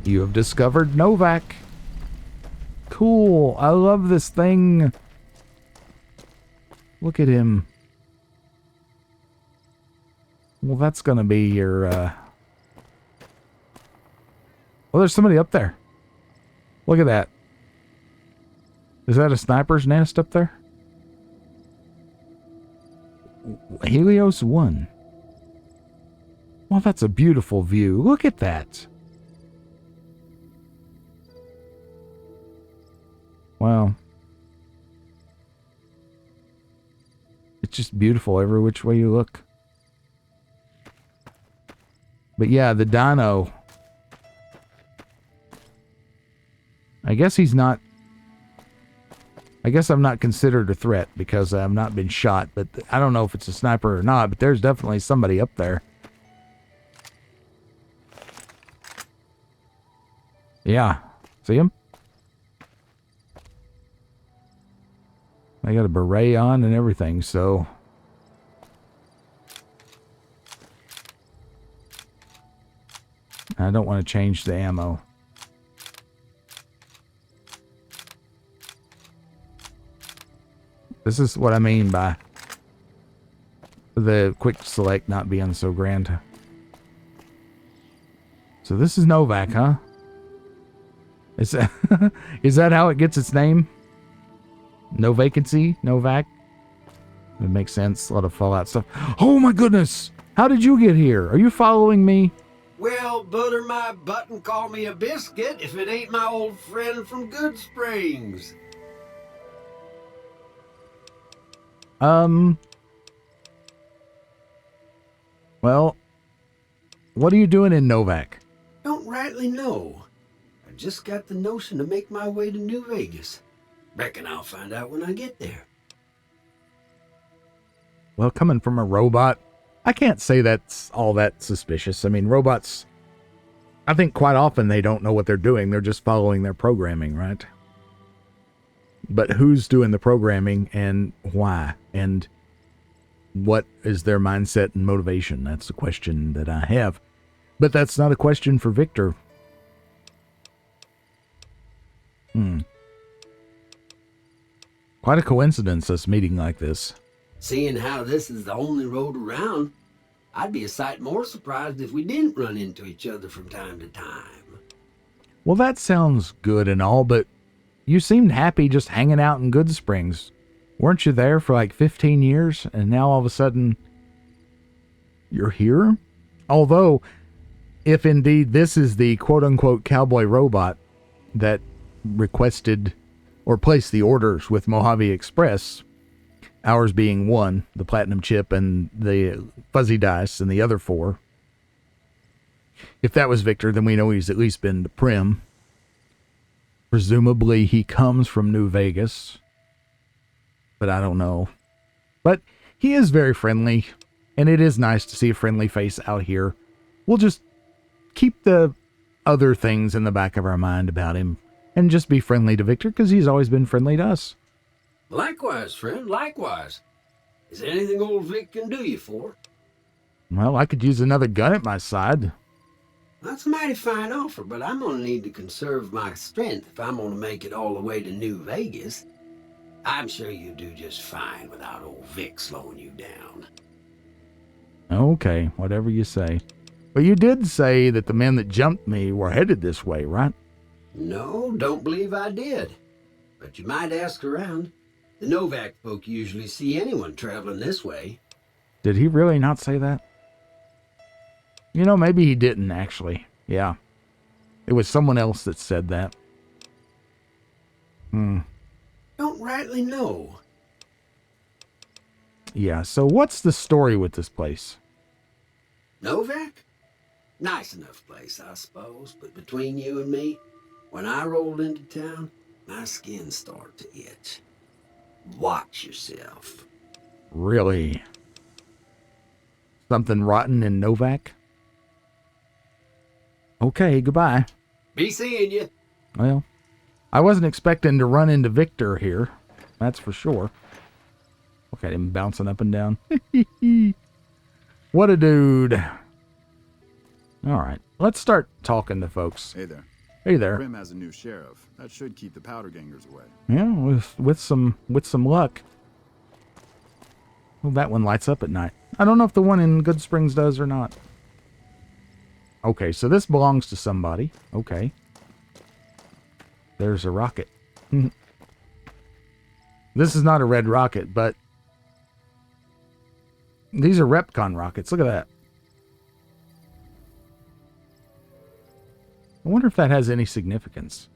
You have discovered Novac. Cool. I love this thing. Look at him. Well, that's going to be your... Well, there's somebody up there. Look at that. Is that a sniper's nest up there? Helios 1. Well, that's a beautiful view. Look at that. Wow. It's just beautiful every which way you look. But yeah, the dino. I guess he's not... I guess I'm not considered a threat because I've not been shot. But I don't know if it's a sniper or not, but there's definitely somebody up there. Yeah. See him? I got a beret on and everything, so... I don't want to change the ammo. This is what I mean by the quick select not being so grand. So this is Novac, huh? Is that, is that how it gets its name? No vacancy? Novac? It makes sense. A lot of Fallout stuff. Oh my goodness! How did you get here? Are you following me? Well, butter my butt and call me a biscuit if it ain't my old friend from Goodsprings. Well, what are you doing in Novac? Don't rightly know. I just got the notion to make my way to New Vegas. Reckon I'll find out when I get there. Well, coming from a robot, I can't say that's all that suspicious. I mean, robots, I think quite often they don't know what they're doing. They're just following their programming, right? But who's doing the programming and why? And what is their mindset and motivation? That's the question that I have. But that's not a question for Victor. Quite a coincidence, us meeting like this. Seeing how this is the only road around, I'd be a sight more surprised if we didn't run into each other from time to time. Well, that sounds good and all, but you seemed happy just hanging out in Goodsprings. Weren't you there for like 15 years, and now all of a sudden you're here? Although, if indeed this is the quote-unquote cowboy robot that requested or placed the orders with Mojave Express, ours being one, the platinum chip and the fuzzy dice and the other 4. If that was Victor, then we know he's at least been to Prim. Presumably he comes from New Vegas, but I don't know. But he is very friendly, and it is nice to see a friendly face out here. We'll just keep the other things in the back of our mind about him and just be friendly to Victor because he's always been friendly to us. Likewise, friend, likewise. Is there anything old Vic can do you for? Well, I could use another gun at my side. That's a mighty fine offer, but I'm gonna need to conserve my strength if I'm gonna make it all the way to New Vegas. I'm sure you do just fine without old Vic slowing you down. Okay, whatever you say. But you did say that the men that jumped me were headed this way, right? No, don't believe I did. But you might ask around. The Novac folk usually see anyone traveling this way. Did he really not say that? You know, maybe he didn't, actually. Yeah. It was someone else that said that. Don't rightly know. Yeah, so what's the story with this place? Novac? Nice enough place, I suppose, but between you and me, when I rolled into town, my skin started to itch. Watch yourself. Really? Something rotten in Novac? Okay, goodbye. Be seeing you. Well, I wasn't expecting to run into Victor here. That's for sure. Look at him bouncing up and down. What a dude. All right, let's start talking to folks. Hey there. Hey there. Grim has a new sheriff. That should keep the powder gangers away. Yeah, with some luck. Well, that one lights up at night. I don't know if the one in Goodsprings does or not. Okay, so this belongs to somebody. Okay. There's a rocket. This is not a red rocket, but these are Repcon rockets. Look at that. I wonder if that has any significance.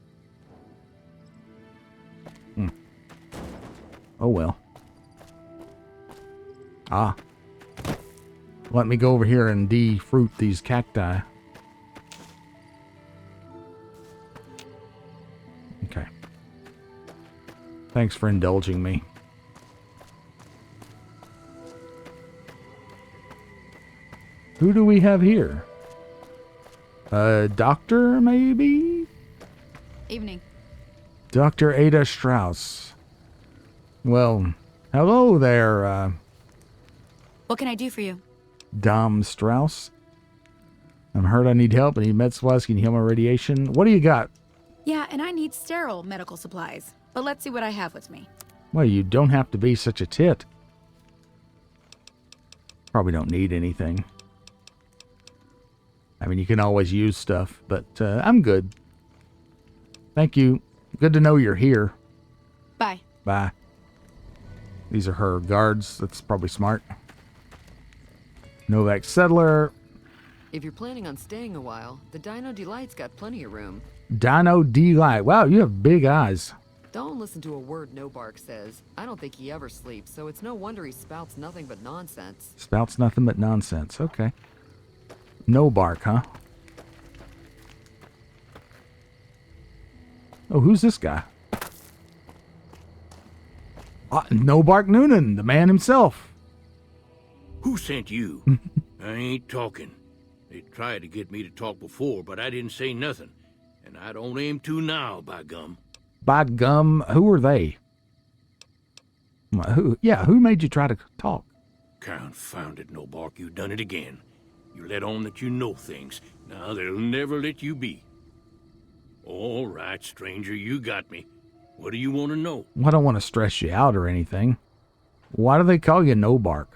Oh well. Ah. Let me go over here and de-fruit these cacti. Okay. Thanks for indulging me. Who do we have here? A doctor, maybe? Evening. Dr. Ada Strauss. Well, hello there, What can I do for you? Dom Strauss. I'm hurt, I need help. I need med supplies. Can you heal my radiation? What do you got? Yeah, and I need sterile medical supplies. But let's see what I have with me. Well, you don't have to be such a tit. Probably don't need anything. I mean, you can always use stuff, but I'm good. Thank you. Good to know you're here. Bye. Bye. These are her guards. That's probably smart. Novac settler. If you're planning on staying a while, the Dino Delight's got plenty of room. Dino Delight. Wow, you have big eyes. Don't listen to a word No-Bark says. I don't think he ever sleeps, so it's no wonder he spouts nothing but nonsense. Spouts nothing but nonsense. Okay. No-Bark, huh? Oh, who's this guy? No-Bark Noonan, the man himself. Who sent you? I ain't talking. They tried to get me to talk before, but I didn't say nothing. And I don't aim to now, by gum. By gum, who are they? Who made you try to talk? Confound it, No-Bark, you done it again. You let on that you know things. Now they'll never let you be. All right, stranger, you got me. What do you want to know? Well, I don't want to stress you out or anything. Why do they call you No-Bark?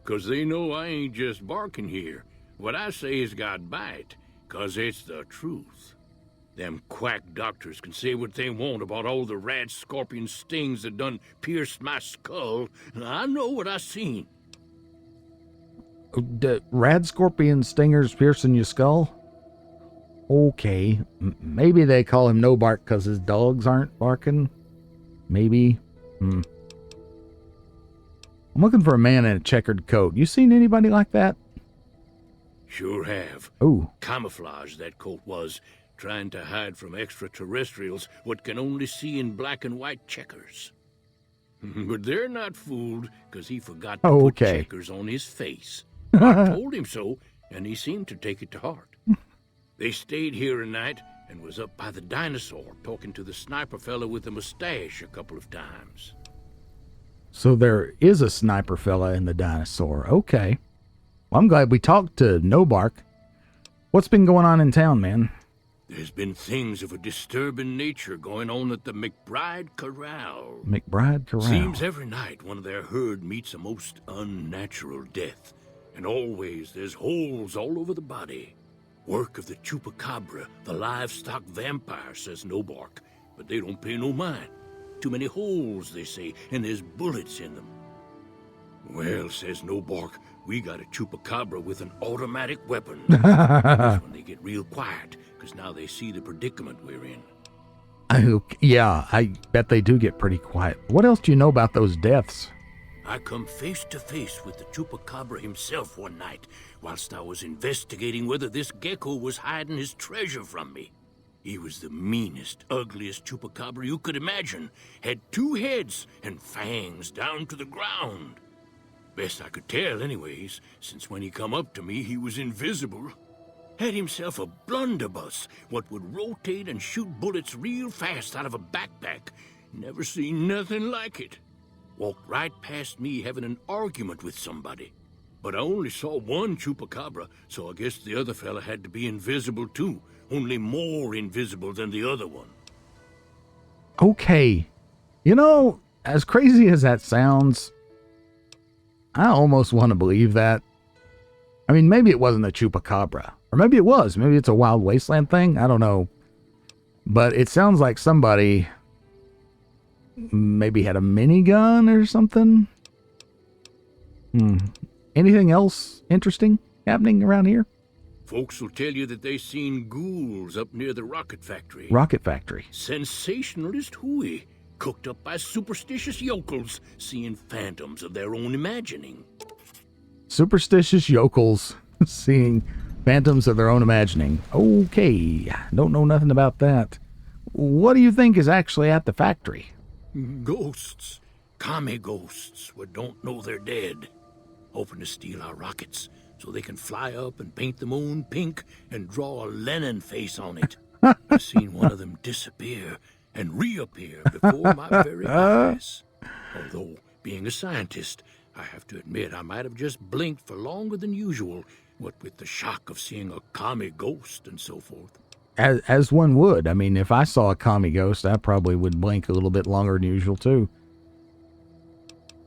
'Cause they know I ain't just barking here. What I say has got bite, 'cause it's the truth. Them quack doctors can say what they want about all the rat scorpion stings that done pierced my skull. I know what I seen. Rad scorpion stingers piercing your skull? Okay. Maybe they call him No-Bark because his dogs aren't barking. Maybe. I'm looking for a man in a checkered coat. You seen anybody like that? Sure have. Oh. Camouflage that coat was, trying to hide from extraterrestrials what can only see in black and white checkers. But they're not fooled, 'cause he forgot to put checkers on his face. I told him so, and he seemed to take it to heart. They stayed here a night and was up by the dinosaur talking to the sniper fella with the mustache a couple of times. So there is a sniper fella in the dinosaur. Okay. Well, I'm glad we talked to No-Bark. What's been going on in town, man? There's been things of a disturbing nature going on at the McBride Corral. McBride Corral. Seems every night one of their herd meets a most unnatural death. And always there's holes all over the body. Work of the chupacabra, the livestock vampire, says No-Bark. But they don't pay no mind. Too many holes, they say, and there's bullets in them. Well, says No-Bark, we got a chupacabra with an automatic weapon. That's when they get real quiet, because now they see the predicament we're in. Yeah, I bet they do get pretty quiet. What else do you know about those deaths? I come face to face with the chupacabra himself one night, whilst I was investigating whether this gecko was hiding his treasure from me. He was the meanest, ugliest chupacabra you could imagine. Had 2 heads and fangs down to the ground. Best I could tell anyways, since when he come up to me he was invisible. Had himself a blunderbuss, what would rotate and shoot bullets real fast out of a backpack. Never seen nothing like it. Walked right past me having an argument with somebody. But I only saw one chupacabra, so I guess the other fella had to be invisible too. Only more invisible than the other one. Okay. You know, as crazy as that sounds, I almost want to believe that. I mean, maybe it wasn't a chupacabra. Or maybe it was. Maybe it's a Wild Wasteland thing. I don't know. But it sounds like somebody maybe had a minigun or something. Anything else interesting happening around here? Folks will tell you that they seen ghouls up near the rocket factory. Rocket factory. Sensationalist hooey, cooked up by superstitious yokels, seeing phantoms of their own imagining. Superstitious yokels seeing phantoms of their own imagining. Okay, don't know nothing about that. What do you think is actually at the factory? Ghosts. Kami ghosts who don't know they're dead. Hoping to steal our rockets so they can fly up and paint the moon pink and draw a Lenin face on it. I've seen one of them disappear and reappear before my very eyes. Although, being a scientist, I have to admit I might have just blinked for longer than usual, what with the shock of seeing a Kami ghost and so forth. As one would. I mean, if I saw a Kami ghost, I probably would blink a little bit longer than usual, too.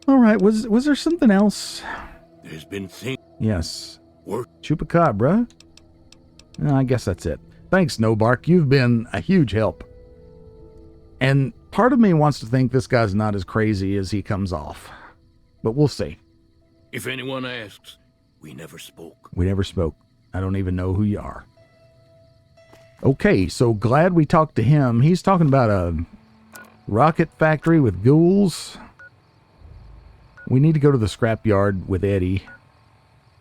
All right, was there something else? There's been things... Yes. Work. Chupacabra? I guess that's it. Thanks, No-Bark. You've been a huge help. And part of me wants to think this guy's not as crazy as he comes off. But we'll see. If anyone asks, we never spoke. We never spoke. I don't even know who you are. Okay, so glad we talked to him. He's talking about a rocket factory with ghouls. We need to go to the scrapyard with Eddie.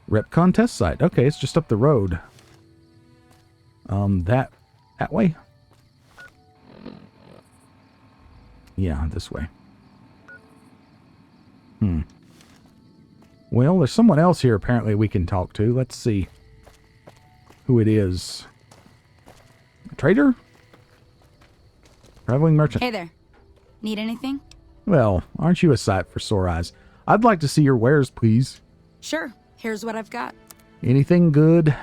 Rep contest site. Okay, it's just up the road. That way? Yeah, this way. Well, there's someone else here apparently we can talk to. Let's see who it is. A trader? Traveling merchant. Hey there. Need anything? Well, aren't you a sight for sore eyes? I'd like to see your wares, please. Sure. Here's what I've got. Anything good?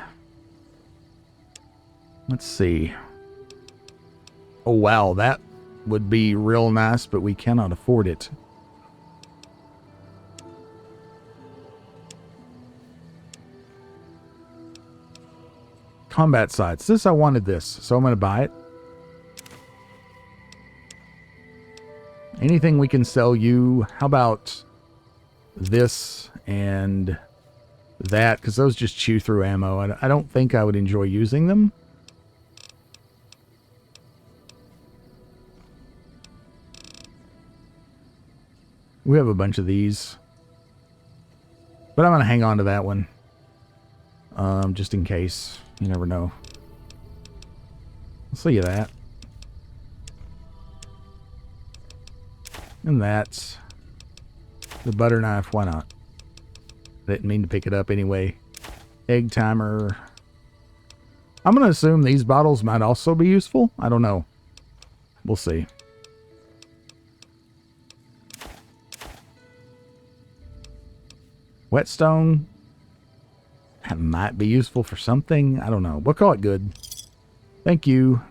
Let's see. Oh, wow, that would be real nice, but we cannot afford it. Combat sites. I wanted this, so I'm going to buy it. Anything we can sell you? How about this and that? Because those just chew through ammo. I don't think I would enjoy using them. We have a bunch of these. But I'm going to hang on to that one. Just in case. You never know. I'll sell you that. And that's the butter knife. Why not? I didn't mean to pick it up anyway. Egg timer. I'm going to assume these bottles might also be useful. I don't know. We'll see. Whetstone. That might be useful for something. I don't know. We'll call it good. Thank you.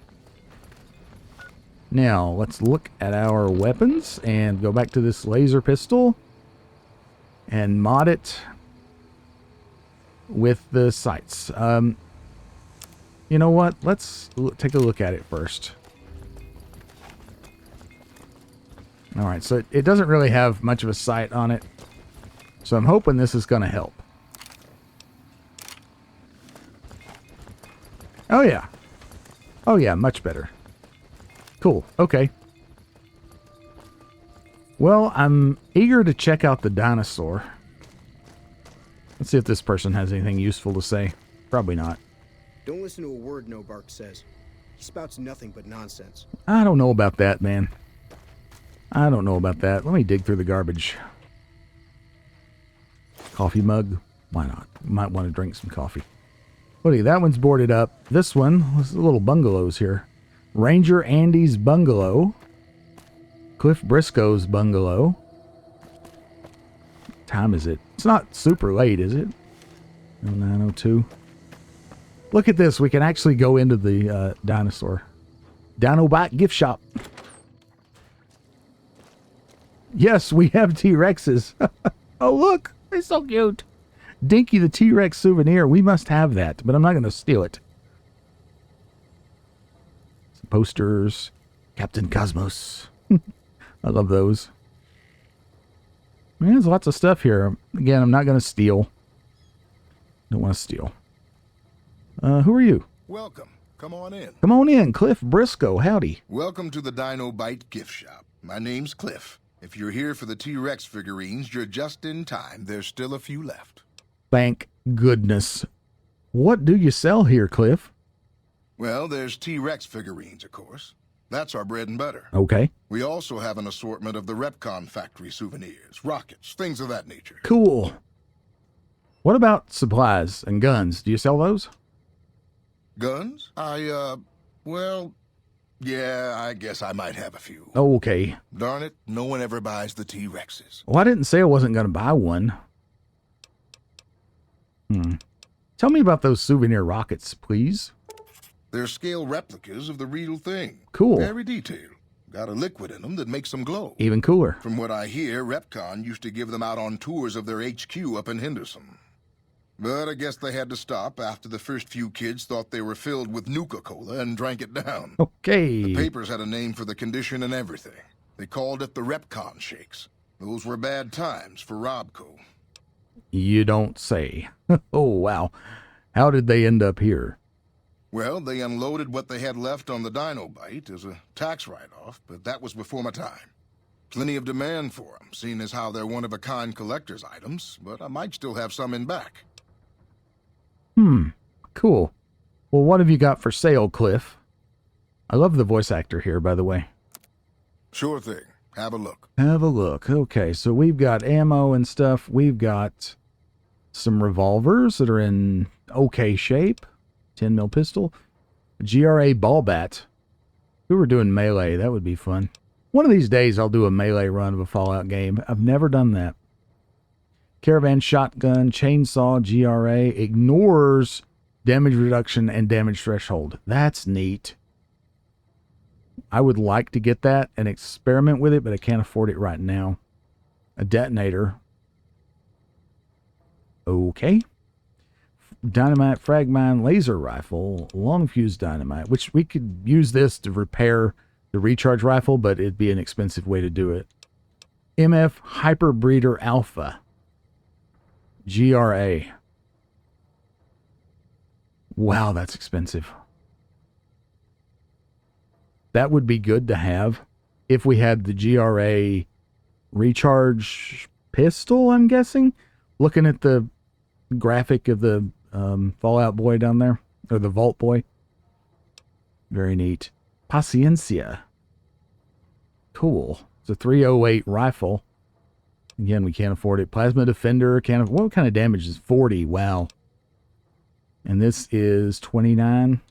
Now, let's look at our weapons and go back to this laser pistol and mod it with the sights. You know what? Let's take a look at it first. Alright, so it doesn't really have much of a sight on it. So I'm hoping this is going to help. Oh yeah. Oh yeah, much better. Cool. Okay. Well, I'm eager to check out the dinosaur. Let's see if this person has anything useful to say. Probably not. Don't listen to a word No-Bark says. He spouts nothing but nonsense. I don't know about that, man. I don't know about that. Let me dig through the garbage. Coffee mug. Why not? Might want to drink some coffee. Look, that one's boarded up. This one, there's little bungalows here. Ranger Andy's bungalow. Cliff Briscoe's bungalow. time is it? It's not super late, is it? 09:02. Look at this. We can actually go into the dinosaur. No-Bark gift shop. Yes, we have T-Rexes. Oh, look. They're so cute. Dinky the T-Rex souvenir. We must have that, but I'm not going to steal it. Some posters. Captain Cosmos. I love those. Man, there's lots of stuff here. Again, I'm not going to steal. Don't want to steal. Who are you? Welcome. Come on in. Come on in, Cliff Briscoe. Howdy. Welcome to the Dino Bite gift shop. My name's Cliff. If you're here for the T-Rex figurines, you're just in time. There's still a few left. Thank goodness. What do you sell here, Cliff? Well, there's T-Rex figurines, of course. That's our bread and butter. Okay. We also have an assortment of the Repcon factory souvenirs, rockets, things of that nature. Cool. What about supplies and guns? Do you sell those? Guns? Well, yeah, I guess I might have a few. Oh, okay. Darn it, no one ever buys the T-Rexes. Well, I didn't say I wasn't going to buy one. Tell me about those souvenir rockets, please. They're scale replicas of the real thing. Cool. Very detailed. Got a liquid in them that makes them glow. Even cooler. From what I hear, Repcon used to give them out on tours of their HQ up in Henderson. But I guess they had to stop after the first few kids thought they were filled with Nuka-Cola and drank it down. Okay. The papers had a name for the condition and everything. They called it the Repcon Shakes. Those were bad times for Robco. You don't say. Oh, wow. How did they end up here? Well, they unloaded what they had left on the Dino Bite as a tax write-off, but that was before my time. Plenty of demand for them, seeing as how they're one-of-a-kind collector's items, but I might still have some in back. Cool. Well, what have you got for sale, Cliff? I love the voice actor here, by the way. Sure thing. Have a look. Have a look. Okay, so we've got ammo and stuff. We've got some revolvers that are in okay shape. 10mm pistol. GRA ball bat. If we were doing melee, that would be fun. One of these days, I'll do a melee run of a Fallout game. I've never done that. Caravan shotgun, chainsaw, GRA, ignores damage reduction and damage threshold. That's neat. I would like to get that and experiment with it, but I can't afford it right now. A detonator. Okay. Dynamite, frag mine, laser rifle, long fuse dynamite, which we could use this to repair the recharge rifle, but it'd be an expensive way to do it. MF Hyper Breeder Alpha. GRA. Wow, that's expensive. That would be good to have if we had the GRA recharge pistol, I'm guessing. Looking at the graphic of the Fallout boy down there, or the Vault boy. Very neat. Paciencia. Cool. It's a 308 rifle. Again, we can't afford it. Plasma Defender. What kind of damage is 40? Wow. And this is 29.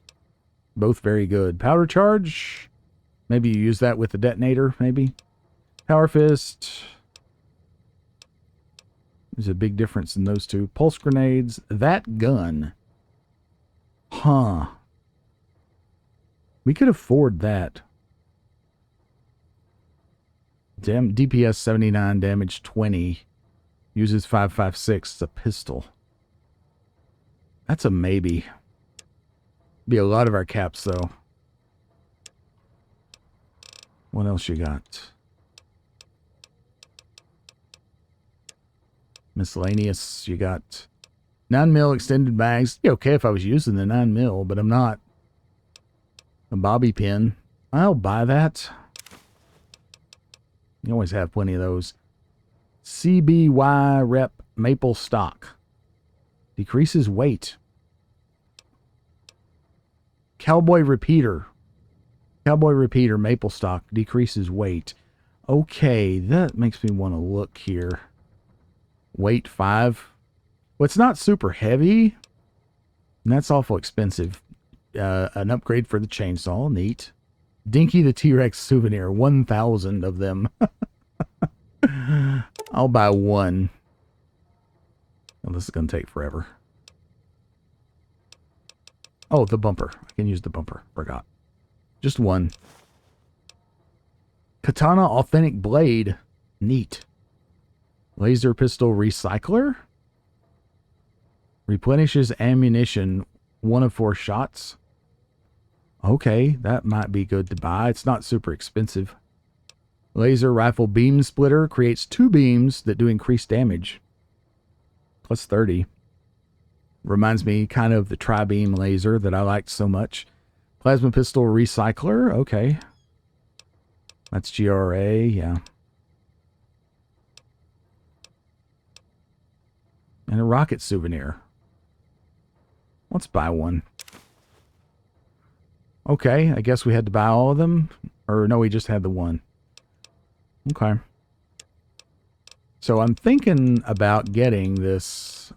Both very good. Powder Charge. Maybe you use that with the detonator, maybe. Power Fist. There's a big difference in those two. Pulse Grenades. That gun. Huh. We could afford that. Damn, DPS 79, damage 20. Uses 5.56. It's a pistol. That's a maybe. Be a lot of our caps, though. What else you got? Miscellaneous. You got 9mm extended mags. It'd be okay if I was using the 9mm, but I'm not. A bobby pin. I'll buy that. You always have plenty of those. CBY Rep Maple Stock. Decreases weight. Cowboy Repeater. Cowboy Repeater Maple Stock. Decreases weight. Okay, that makes me want to look here. Weight 5. Well, it's not super heavy. And that's awful expensive. An upgrade for the chainsaw. Neat. Dinky the T-Rex souvenir. 1,000 of them. I'll buy one. Well, this is going to take forever. Oh, the bumper. I can use the bumper. Forgot. Just one. Katana Authentic Blade. Neat. Laser Pistol Recycler. Replenishes ammunition 1 of 4 shots. Okay, that might be good to buy. It's not super expensive. Laser Rifle Beam Splitter creates 2 beams that do increased damage. Plus 30. Reminds me kind of the Tri-Beam laser that I liked so much. Plasma Pistol Recycler. Okay. That's GRA, yeah. And a rocket souvenir. Let's buy one. Okay, I guess we had to buy all of them. Or no, we just had the one. Okay. So I'm thinking about getting this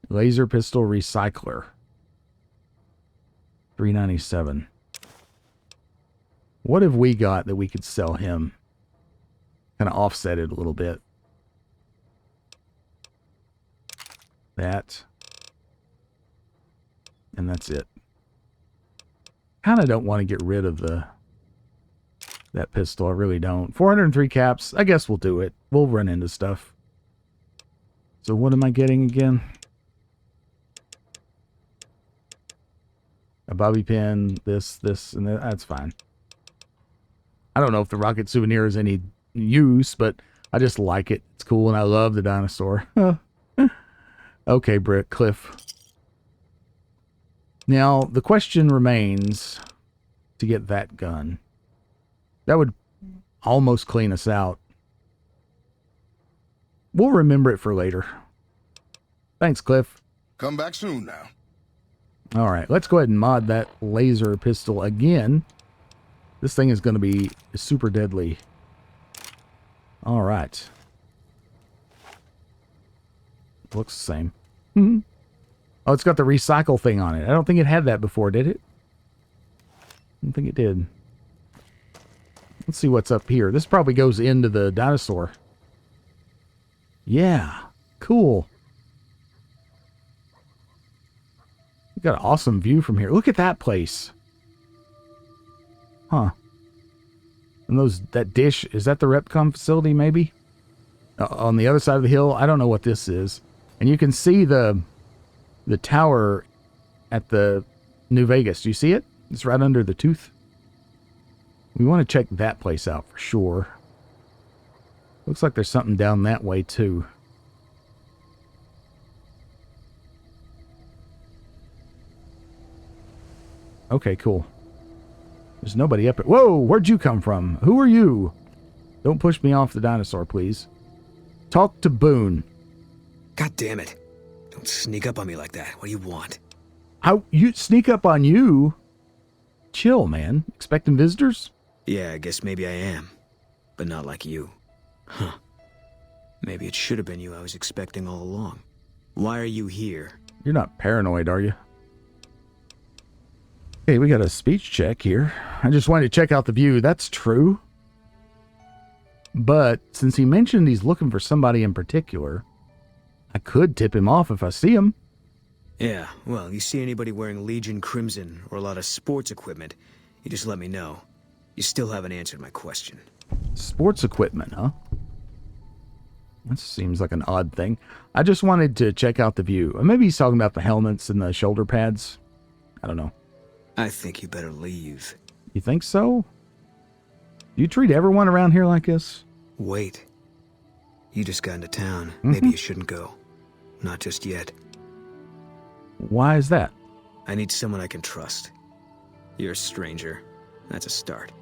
laser pistol recycler. $397. What have we got that we could sell him? Kind of offset it a little bit. That. And that's it. Kind of don't want to get rid of that pistol. I really don't. 403 caps. I guess we'll do it. We'll run into stuff. So what am I getting again? A bobby pin, this, and that. That's fine. I don't know if the rocket souvenir is any use, but I just like it. It's cool, and I love the dinosaur. Okay, Cliff. Now, the question remains to get that gun. That would almost clean us out. We'll remember it for later. Thanks, Cliff. Come back soon now. All right, let's go ahead and mod that laser pistol again. This thing is going to be super deadly. All right. Looks the same. Mm-hmm. Oh, it's got the recycle thing on it. I don't think it had that before, did it? I don't think it did. Let's see what's up here. This probably goes into the dinosaur. Yeah, cool. We've got an awesome view from here. Look at that place. Huh. And that dish, is that the Repcom facility maybe? On the other side of the hill? I don't know what this is. And you can see the tower at the New Vegas. Do you see it? It's right under the tooth. We want to check that place out for sure. Looks like there's something down that way too. Okay, cool. There's nobody up here. Whoa, where'd you come from? Who are you? Don't push me off the dinosaur, please. Talk to Boone. God damn it. Don't sneak up on me like that. What do you want? How you sneak up on you? Chill, man. Expecting visitors? Yeah, I guess maybe I am. But not like you. Huh. Maybe it should have been you I was expecting all along. Why are you here? You're not paranoid, are you? Okay, we got a speech check here. I just wanted to check out the view. That's true. But since he mentioned he's looking for somebody in particular, I could tip him off if I see him. Yeah, well, you see anybody wearing Legion Crimson or a lot of sports equipment, you just let me know. You still haven't answered my question. Sports equipment, huh? That seems like an odd thing. I just wanted to check out the view. Maybe he's talking about the helmets and the shoulder pads. I don't know. I think you better leave. You think so? Do you treat everyone around here like this? Wait. You just got into town. Maybe you shouldn't go. Not just yet. Why is that? I need someone I can trust. You're a stranger. That's a start.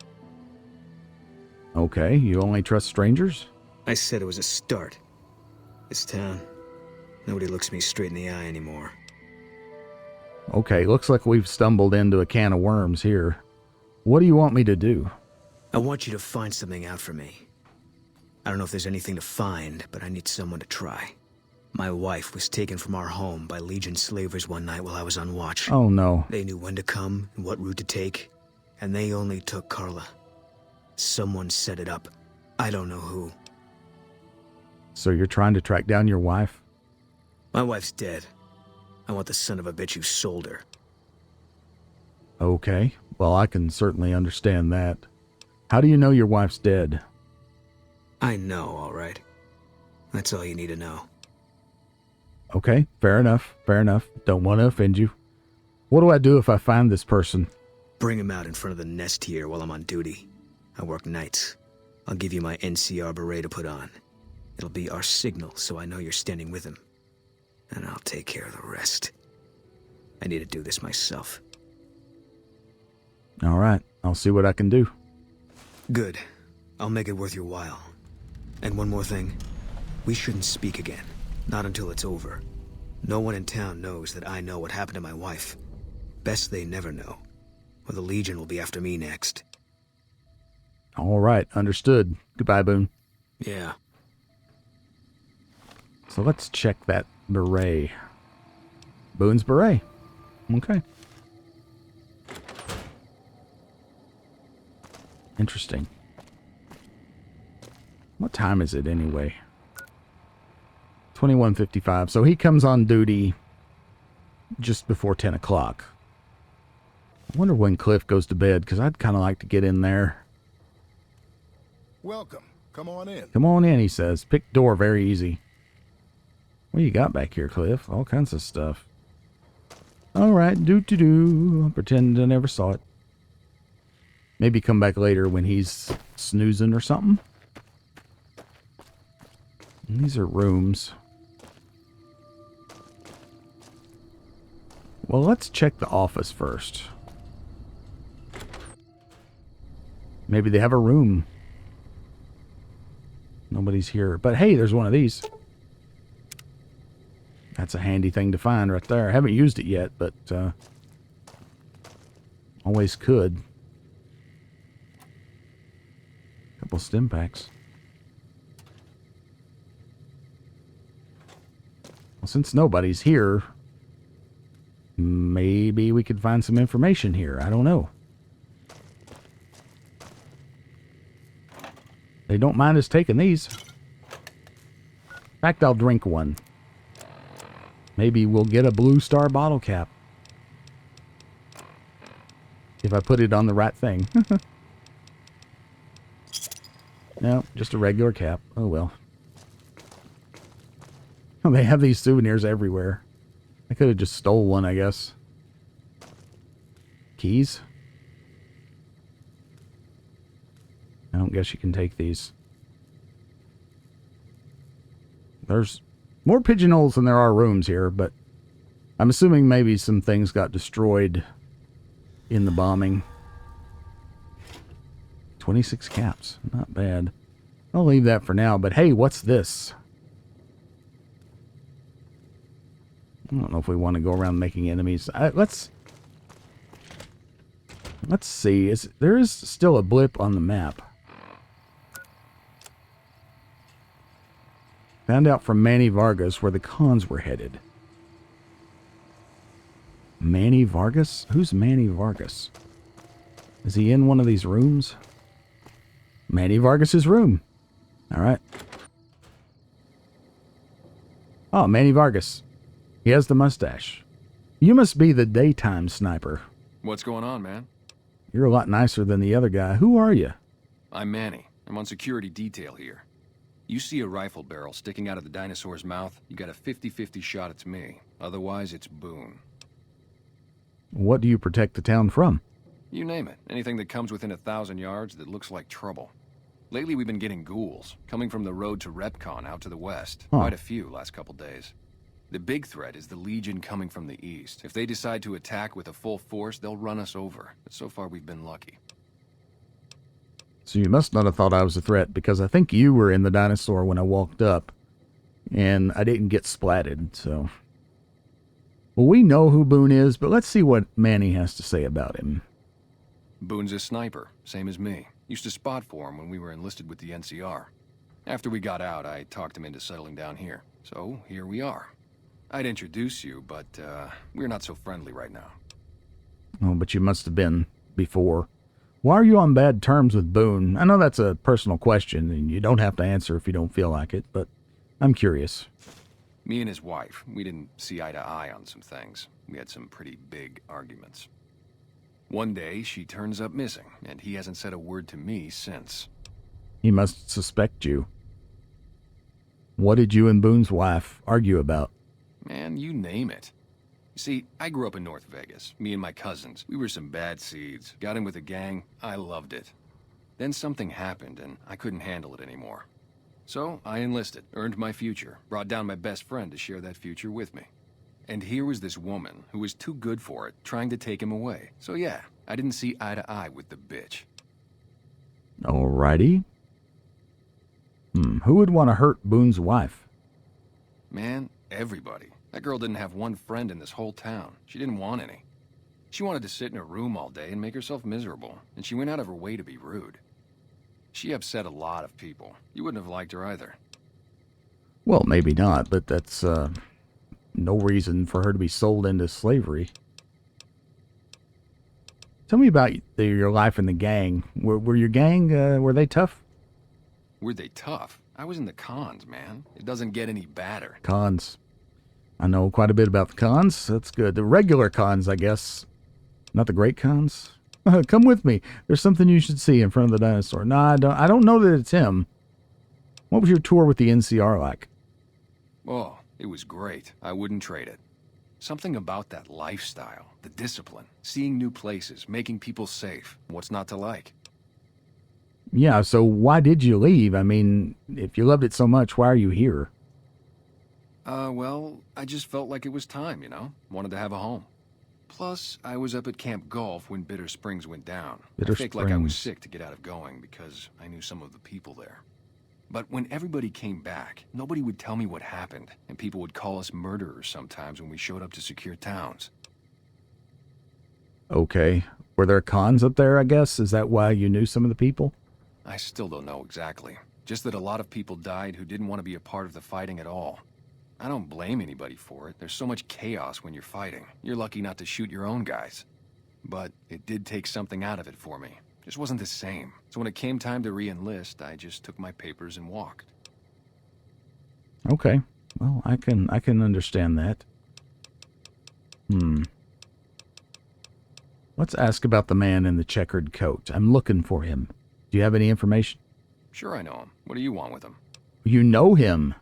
Okay, you only trust strangers? I said it was a start. This town, nobody looks me straight in the eye anymore. Okay, looks like we've stumbled into a can of worms here. What do you want me to do? I want you to find something out for me. I don't know if there's anything to find, but I need someone to try. My wife was taken from our home by Legion slavers one night while I was on watch. Oh no. They knew when to come and what route to take, and they only took Carla. Someone set it up. I don't know who. So you're trying to track down your wife? My wife's dead. I want the son of a bitch who sold her. Okay. Well, I can certainly understand that. How do you know your wife's dead? I know, all right. That's all you need to know. Okay, fair enough. Fair enough. Don't want to offend you. What do I do if I find this person? Bring him out in front of the nest here while I'm on duty. I work nights. I'll give you my NCR beret to put on. It'll be our signal so I know you're standing with him. And I'll take care of the rest. I need to do this myself. All right, I'll see what I can do. Good. I'll make it worth your while. And one more thing. We shouldn't speak again. Not until it's over. No one in town knows that I know what happened to my wife. Best they never know. Or the Legion will be after me next. All right, understood. Goodbye, Boone. Yeah. So let's check that beret. Boone's beret. Okay. Interesting. What time is it anyway? 21:55. So he comes on duty just before 10 o'clock. I wonder when Cliff goes to bed, because I'd kind of like to get in there. Welcome. Come on in. Come on in, he says. Pick door, very easy. What you got back here, Cliff? All kinds of stuff. All right, do. I'll pretend I never saw it. Maybe come back later when he's snoozing or something. And these are rooms. Well, let's check the office first. Maybe they have a room. Nobody's here. But hey, there's one of these. That's a handy thing to find right there. I haven't used it yet, but always could. Couple stim packs. Well, since nobody's here, maybe we could find some information here. I don't know. They don't mind us taking these. In fact, I'll drink one. Maybe we'll get a Blue Star bottle cap. If I put it on the right thing. No, just a regular cap. Oh well. They have these souvenirs everywhere. I could have just stole one, I guess. Keys? I don't guess you can take these. There's more pigeonholes than there are rooms here, but I'm assuming maybe some things got destroyed in the bombing. 26 caps. Not bad. I'll leave that for now, but hey, what's this? I don't know if we want to go around making enemies. Let's see. There is still a blip on the map. Found out from Manny Vargas where the cons were headed. Manny Vargas? Who's Manny Vargas? Is he in one of these rooms? Manny Vargas's room. All right. Oh, Manny Vargas. He has the mustache. You must be the daytime sniper. What's going on, man? You're a lot nicer than the other guy. Who are you? I'm Manny. I'm on security detail here. You see a rifle barrel sticking out of the dinosaur's mouth, you got a 50-50 shot it's me. Otherwise, it's Boone. What do you protect the town from? You name it. Anything that comes within 1,000 yards that looks like trouble. Lately, we've been getting ghouls, coming from the road to Repcon out to the west. Huh. Quite a few last couple days. The big threat is the Legion coming from the east. If they decide to attack with a full force, they'll run us over. But so far, we've been lucky. So you must not have thought I was a threat, because I think you were in the dinosaur when I walked up, and I didn't get splatted, so... Well, we know who Boone is, but let's see what Manny has to say about him. Boone's a sniper, same as me. Used to spot for him when we were enlisted with the NCR. After we got out, I talked him into settling down here. So, here we are. I'd introduce you, but, we're not so friendly right now. Oh, but you must have been before. Why are you on bad terms with Boone? I know that's a personal question, and you don't have to answer if you don't feel like it, but I'm curious. Me and his wife, we didn't see eye to eye on some things. We had some pretty big arguments. One day, she turns up missing, and he hasn't said a word to me since. He must suspect you. What did you and Boone's wife argue about? Man, you name it. You see, I grew up in North Vegas. Me and my cousins. We were some bad seeds. Got in with a gang. I loved it. Then something happened, and I couldn't handle it anymore. So, I enlisted, earned my future, brought down my best friend to share that future with me. And here was this woman who was too good for it, trying to take him away. So yeah, I didn't see eye to eye with the bitch. Alrighty. Who would want to hurt Boone's wife? Man, everybody. That girl didn't have one friend in this whole town. She didn't want any. She wanted to sit in her room all day and make herself miserable, and she went out of her way to be rude. She upset a lot of people. You wouldn't have liked her either. Well, maybe not, but that's no reason for her to be sold into slavery. Tell me about your life in the gang. Were your gang, were they tough? Were they tough? I was in the cons, man. It doesn't get any badder. Cons. I know quite a bit about the cons. That's good. The regular cons, I guess. Not the great cons. Come with me. There's something you should see in front of the dinosaur. No, I don't know that it's him. What was your tour with the NCR like? Oh, it was great. I wouldn't trade it. Something about that lifestyle, the discipline, seeing new places, making people safe. What's not to like? Yeah, so why did you leave? I mean, if you loved it so much, why are you here? Well, I just felt like it was time, you know? Wanted to have a home. Plus, I was up at Camp Golf when Bitter Springs went down. I faked like I was sick to get out of going because I knew some of the people there. But when everybody came back, nobody would tell me what happened, and people would call us murderers sometimes when we showed up to secure towns. Okay. Were there cons up there, I guess? Is that why you knew some of the people? I still don't know exactly. Just that a lot of people died who didn't want to be a part of the fighting at all. I don't blame anybody for it. There's so much chaos when you're fighting. You're lucky not to shoot your own guys. But it did take something out of it for me. Just wasn't the same. So when it came time to re-enlist, I just took my papers and walked. Okay. Well, I can understand that. Let's ask about the man in the checkered coat. I'm looking for him. Do you have any information? Sure I know him. What do you want with him? You know him.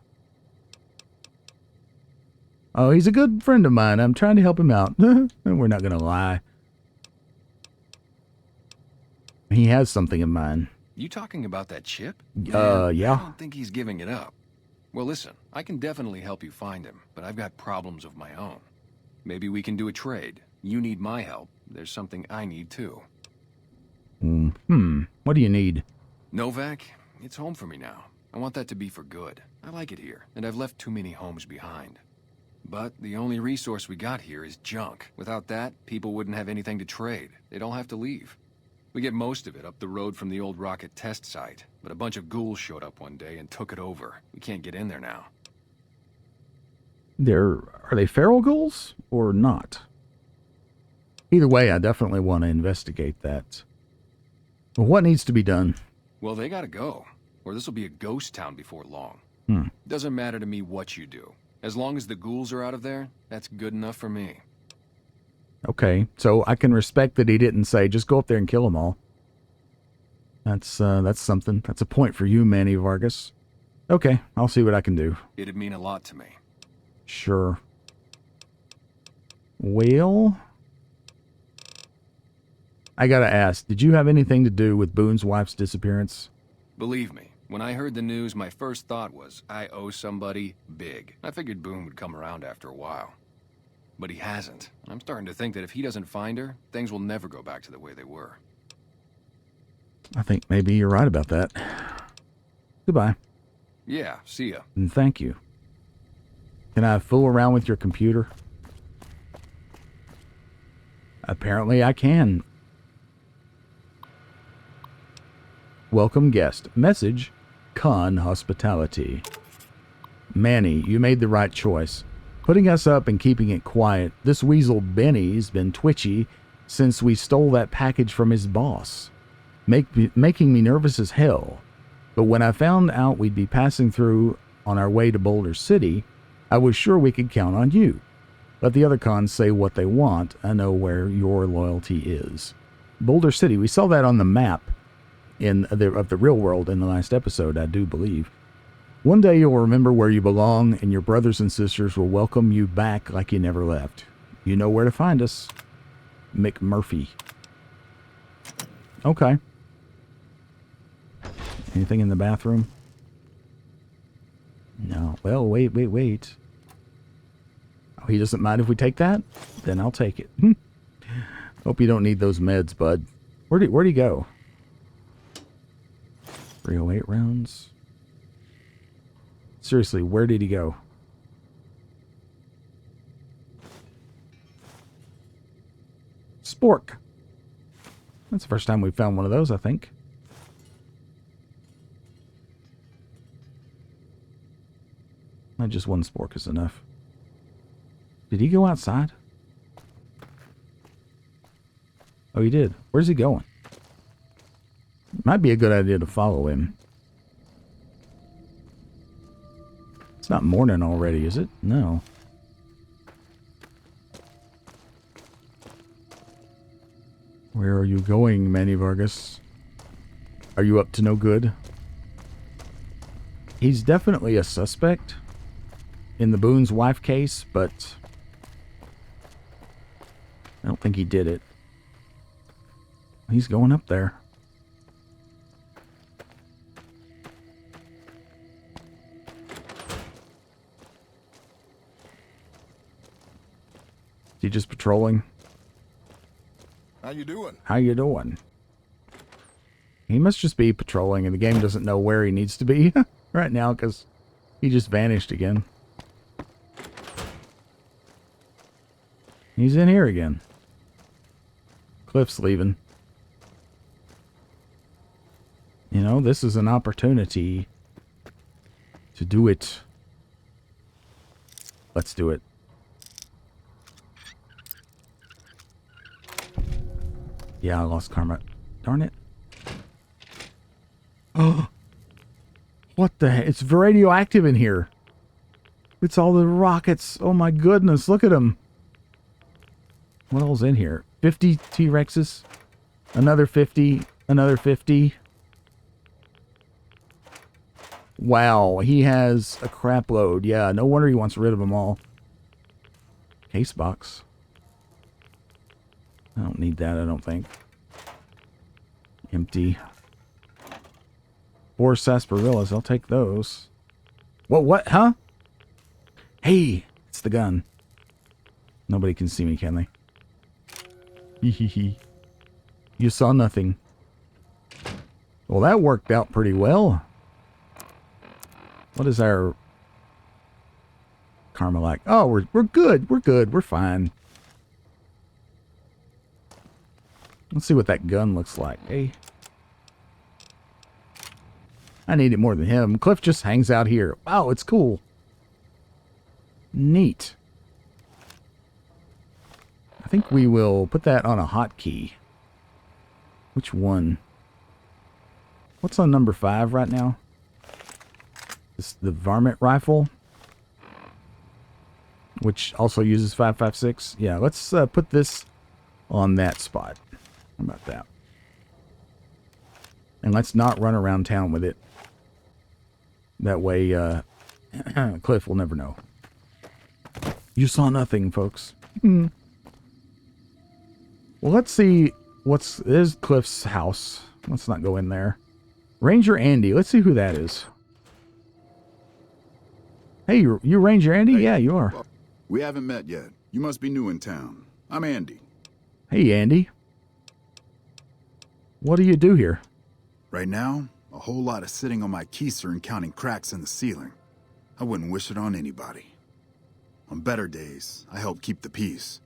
Oh, he's a good friend of mine. I'm trying to help him out. We're not going to lie. He has something in mind. You talking about that chip? Yeah. I don't think he's giving it up. Well, listen, I can definitely help you find him, but I've got problems of my own. Maybe we can do a trade. You need my help. There's something I need too. What do you need? Novac, it's home for me now. I want that to be for good. I like it here, and I've left too many homes behind. But the only resource we got here is junk. Without that, people wouldn't have anything to trade. They'd all have to leave. We get most of it up the road from the old rocket test site, but a bunch of ghouls showed up one day and took it over. We can't get in there now. Are they feral ghouls or not? Either way, I definitely want to investigate that. Well, what needs to be done? Well, they gotta go, or this will be a ghost town before long. Doesn't matter to me what you do. As long as the ghouls are out of there, that's good enough for me. Okay, so I can respect that he didn't say, just go up there and kill them all. That's something. That's a point for you, Manny Vargas. Okay, I'll see what I can do. It'd mean a lot to me. Sure. Well, I gotta ask, did you have anything to do with Boone's wife's disappearance? Believe me, when I heard the news, my first thought was, I owe somebody big. I figured Boone would come around after a while. But he hasn't. I'm starting to think that if he doesn't find her, things will never go back to the way they were. I think maybe you're right about that. Goodbye. Yeah, see ya. And thank you. Can I fool around with your computer? Apparently I can. Welcome guest. Message, Con Hospitality. Manny, you made the right choice. Putting us up and keeping it quiet. This weasel Benny's been twitchy since we stole that package from his boss. Making me nervous as hell. But when I found out we'd be passing through on our way to Boulder City, I was sure we could count on you. Let the other cons say what they want. I know where your loyalty is. Boulder City, we saw that on the map of the real world in the last episode, I do believe. One day you'll remember where you belong, and your brothers and sisters will welcome you back like you never left. You know where to find us. McMurphy. Okay. Anything in the bathroom? No. Well, wait. Oh, he doesn't mind if we take that? Then I'll take it. Hope you don't need those meds, bud. Where'd he go? 308 rounds. Seriously, where did he go? Spork. That's the first time we've found one of those, I think. Not just one spork is enough. Did he go outside? Oh, he did. Where's he going? Might be a good idea to follow him. It's not morning already, is it? No. Where are you going, Manny Vargas? Are you up to no good? He's definitely a suspect in the Boone's wife case, but I don't think he did it. He's going up there. Is he just patrolling? How you doing? How you doing? He must just be patrolling, and the game doesn't know where he needs to be right now because he just vanished again. He's in here again. Cliff's leaving. You know, this is an opportunity to do it. Let's do it. Yeah, I lost karma. Darn it. Oh. What the heck? It's radioactive in here. It's all the rockets. Oh my goodness, look at them. What all's in here? 50 T-Rexes. Another 50. Another 50. Wow, he has a crap load. Yeah, no wonder he wants rid of them all. Case box. I don't need that, I don't think. Empty. 4 sarsaparillas, I'll take those. Whoa, what? Huh? Hey, it's the gun. Nobody can see me, can they? Hee hee hee. You saw nothing. Well, that worked out pretty well. What is our karma like? Oh, we're good. We're good. We're fine. Let's see what that gun looks like. Hey. I need it more than him. Cliff just hangs out here. Wow, it's cool. Neat. I think we will put that on a hotkey. Which one? What's on number 5 right now? This, the varmint rifle, which also uses 5.56. Yeah, let's put this on that spot. How about that? And let's not run around town with it. That way, Cliff will never know. You saw nothing, folks. Well, let's see there's Cliff's house. Let's not go in there. Ranger Andy. Let's see who that is. Hey, you Ranger Andy? Hey, yeah, you are. We haven't met yet. You must be new in town. I'm Andy. Hey, Andy. What do you do here? Right now, a whole lot of sitting on my keister and counting cracks in the ceiling. I wouldn't wish it on anybody. On better days, I help keep the peace.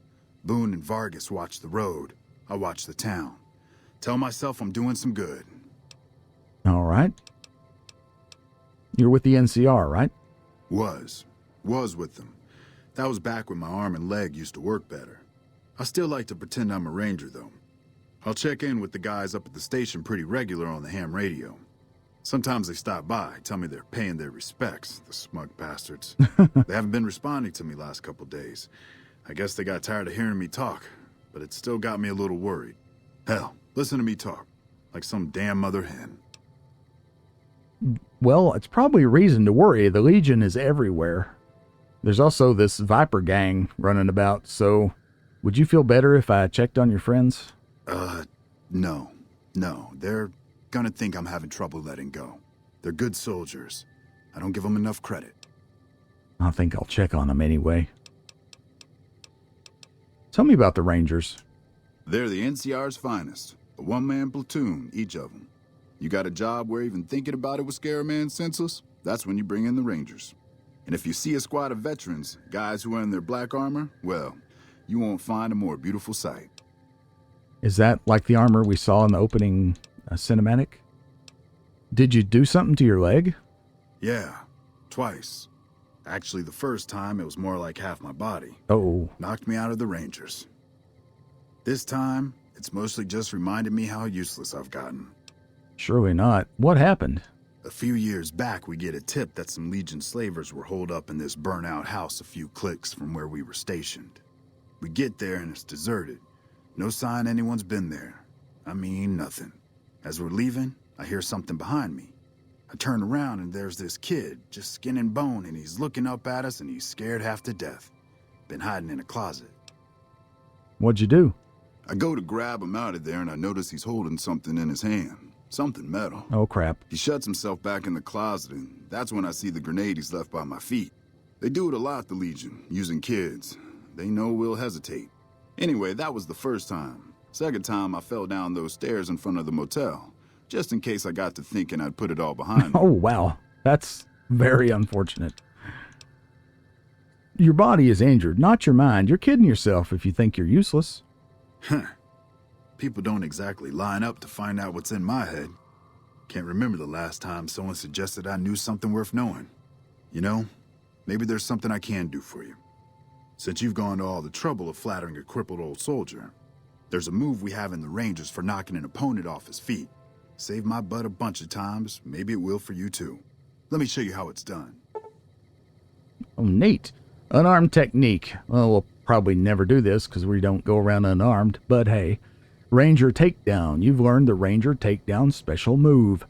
Boone and Vargas watch the road. I watch the town. Tell myself I'm doing some good. All right. You're with the NCR, right? Was with them. That was back when my arm and leg used to work better. I still like to pretend I'm a ranger, though. I'll check in with the guys up at the station pretty regular on the ham radio. Sometimes they stop by, tell me they're paying their respects, the smug bastards. They haven't been responding to me last couple days. I guess they got tired of hearing me talk, but it still got me a little worried. Hell, listen to me talk, like some damn mother hen. Well, it's probably a reason to worry. The Legion is everywhere. There's also this Viper gang running about, so would you feel better if I checked on your friends? No. They're gonna think I'm having trouble letting go. They're good soldiers. I don't give them enough credit. I think I'll check on them anyway. Tell me about the Rangers. They're the NCR's finest. A one-man platoon, each of them. You got a job where even thinking about it would scare a man senseless? That's when you bring in the Rangers. And if you see a squad of veterans, guys who are in their black armor, well, you won't find a more beautiful sight. Is that like the armor we saw in the opening cinematic? Did you do something to your leg? Yeah, twice. Actually, the first time, it was more like half my body. Oh. Knocked me out of the Rangers. This time, it's mostly just reminded me how useless I've gotten. Surely not. What happened? A few years back, we get a tip that some Legion slavers were holed up in this burnt-out house a few clicks from where we were stationed. We get there and it's deserted. No sign anyone's been there. I mean, nothing. As we're leaving, I hear something behind me. I turn around and there's this kid, just skin and bone, and he's looking up at us and he's scared half to death. Been hiding in a closet. What'd you do? I go to grab him out of there and I notice he's holding something in his hand. Something metal. Oh, crap. He shuts himself back in the closet, and that's when I see the grenade he's left by my feet. They do it a lot, the Legion, using kids. They know we'll hesitate. Anyway, that was the first time. Second time, I fell down those stairs in front of the motel, just in case I got to thinking I'd put it all behind me. Oh, wow. That's very unfortunate. Your body is injured, not your mind. You're kidding yourself if you think you're useless. Huh. People don't exactly line up to find out what's in my head. Can't remember the last time someone suggested I knew something worth knowing. You know, maybe there's something I can do for you. Since you've gone to all the trouble of flattering a crippled old soldier, there's a move we have in the Rangers for knocking an opponent off his feet. Saved my butt a bunch of times, maybe it will for you too. Let me show you how it's done. Oh, neat. Unarmed technique. Well, we'll probably never do this because we don't go around unarmed, but hey. Ranger Takedown. You've learned the Ranger Takedown special move.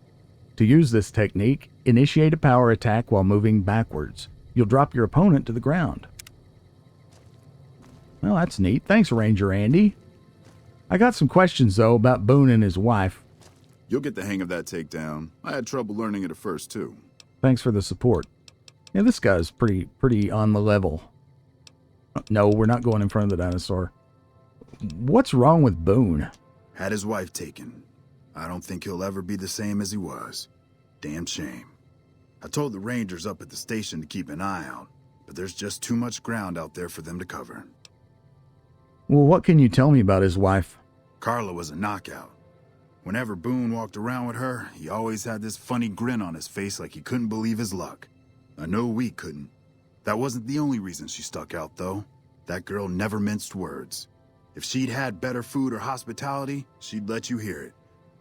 To use this technique, initiate a power attack while moving backwards. You'll drop your opponent to the ground. Well, that's neat. Thanks, Ranger Andy. I got some questions, though, about Boone and his wife. You'll get the hang of that takedown. I had trouble learning it at first, too. Thanks for the support. Yeah, this guy's pretty on the level. No, we're not going in front of the dinosaur. What's wrong with Boone? Had his wife taken. I don't think he'll ever be the same as he was. Damn shame. I told the Rangers up at the station to keep an eye out, but there's just too much ground out there for them to cover. Well, what can you tell me about his wife? Carla was a knockout. Whenever Boone walked around with her, he always had this funny grin on his face like he couldn't believe his luck. I know we couldn't. That wasn't the only reason she stuck out, though. That girl never minced words. If she'd had better food or hospitality, she'd let you hear it.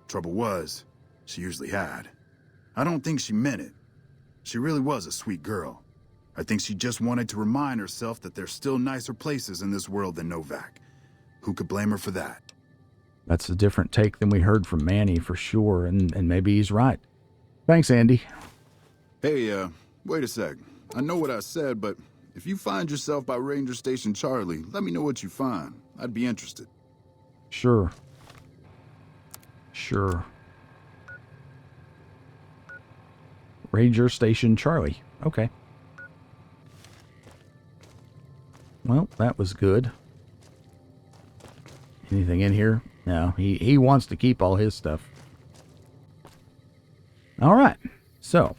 Trouble was, she usually had. I don't think she meant it. She really was a sweet girl. I think she just wanted to remind herself that there's still nicer places in this world than Novac. Who could blame her for that? That's a different take than we heard from Manny, for sure, and maybe he's right. Thanks, Andy. Hey, wait a sec. I know what I said, but if you find yourself by Ranger Station Charlie, let me know what you find. I'd be interested. Sure. Ranger Station Charlie. Okay. Well, that was good. Anything in here? No, he wants to keep all his stuff. All right. So,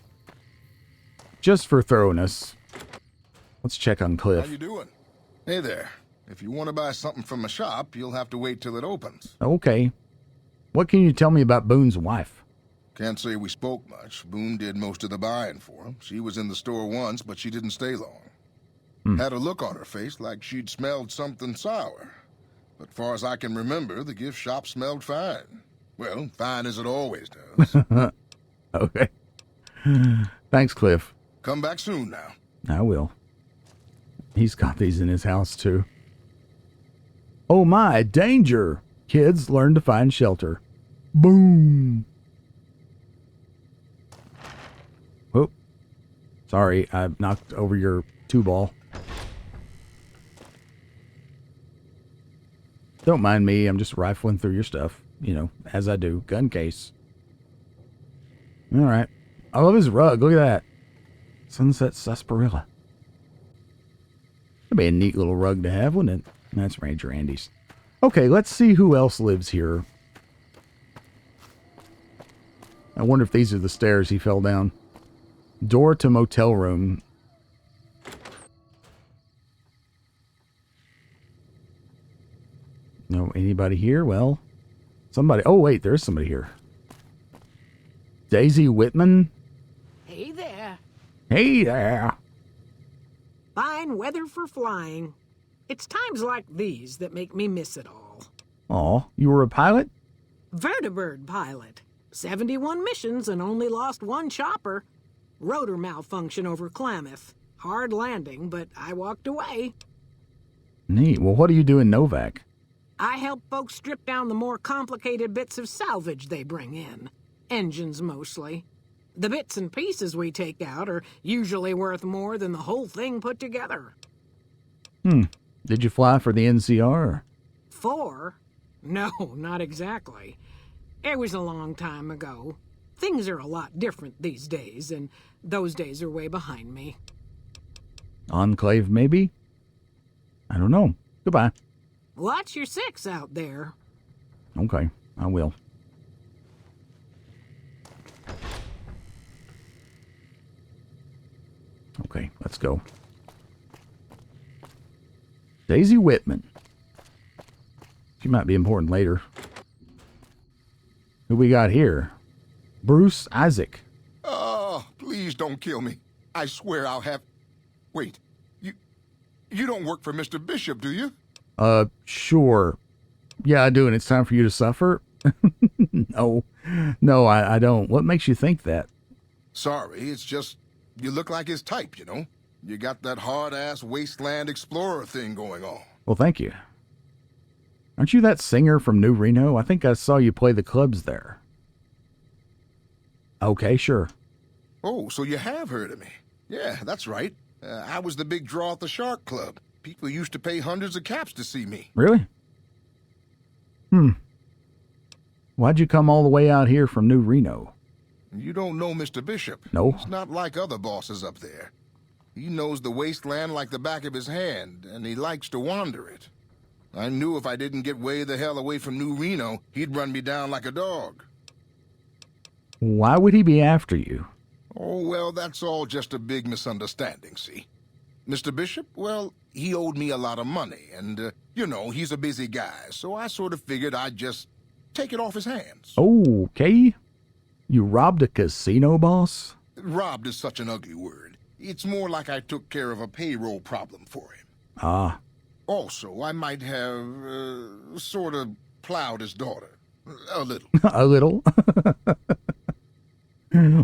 just for thoroughness, let's check on Cliff. How you doing? Hey there. If you want to buy something from a shop, you'll have to wait till it opens. Okay. What can you tell me about Boone's wife? Can't say we spoke much. Boone did most of the buying for him. She was in the store once, but she didn't stay long. Had a look on her face like she'd smelled something sour. But far as I can remember, the gift shop smelled fine. Well, fine as it always does. Okay. Thanks, Cliff. Come back soon now. I will. He's got these in his house, too. Oh my, danger! Kids learn to find shelter. Boom! Oh. Sorry, I knocked over your 2-ball. Don't mind me, I'm just rifling through your stuff. You know, as I do. Gun case. Alright. I love his rug, look at that. Sunset sarsaparilla. That'd be a neat little rug to have, wouldn't it? That's Ranger Andy's. Okay, let's see who else lives here. I wonder if these are the stairs he fell down. Door to motel room. No, anybody here? Well, somebody. Oh, wait, there's somebody here. Daisy Whitman? Hey there. Hey there. Fine weather for flying. It's times like these that make me miss it all. Aw, you were a pilot? Vertibird pilot. 71 missions and only lost 1 chopper. Rotor malfunction over Klamath. Hard landing, but I walked away. Neat. Well, what do you do in Novac? I help folks strip down the more complicated bits of salvage they bring in. Engines mostly. The bits and pieces we take out are usually worth more than the whole thing put together. Did you fly for the NCR? 4? No, not exactly. It was a long time ago. Things are a lot different these days, and those days are way behind me. Enclave, maybe? I don't know. Goodbye. Watch your 6 out there. Okay, I will. Okay, let's go. Daisy Whitman. She might be important later. Who we got here? Bruce Isaac. Oh, please don't kill me. I swear I'll have... Wait, you don't work for Mr. Bishop, do you? Sure. Yeah, I do, and it's time for you to suffer? No, I don't. What makes you think that? Sorry, it's just... You look like his type, you know? You got that hard-ass wasteland explorer thing going on. Well, thank you. Aren't you that singer from New Reno? I think I saw you play the clubs there. Okay, sure. Oh, so you have heard of me. Yeah, that's right. I was the big draw at the Shark Club. People used to pay hundreds of caps to see me. Really? Why'd you come all the way out here from New Reno? You don't know Mr. Bishop. No. He's not like other bosses up there. He knows the wasteland like the back of his hand, and he likes to wander it. I knew if I didn't get way the hell away from New Reno, he'd run me down like a dog. Why would he be after you? Oh, well, that's all just a big misunderstanding, see? Mr. Bishop, well, he owed me a lot of money, and, you know, he's a busy guy, so I sort of figured I'd just take it off his hands. Okay. You robbed a casino boss? Robbed is such an ugly word. It's more like I took care of a payroll problem for him. Ah. Also, I might have, sort of plowed his daughter. A little. A little?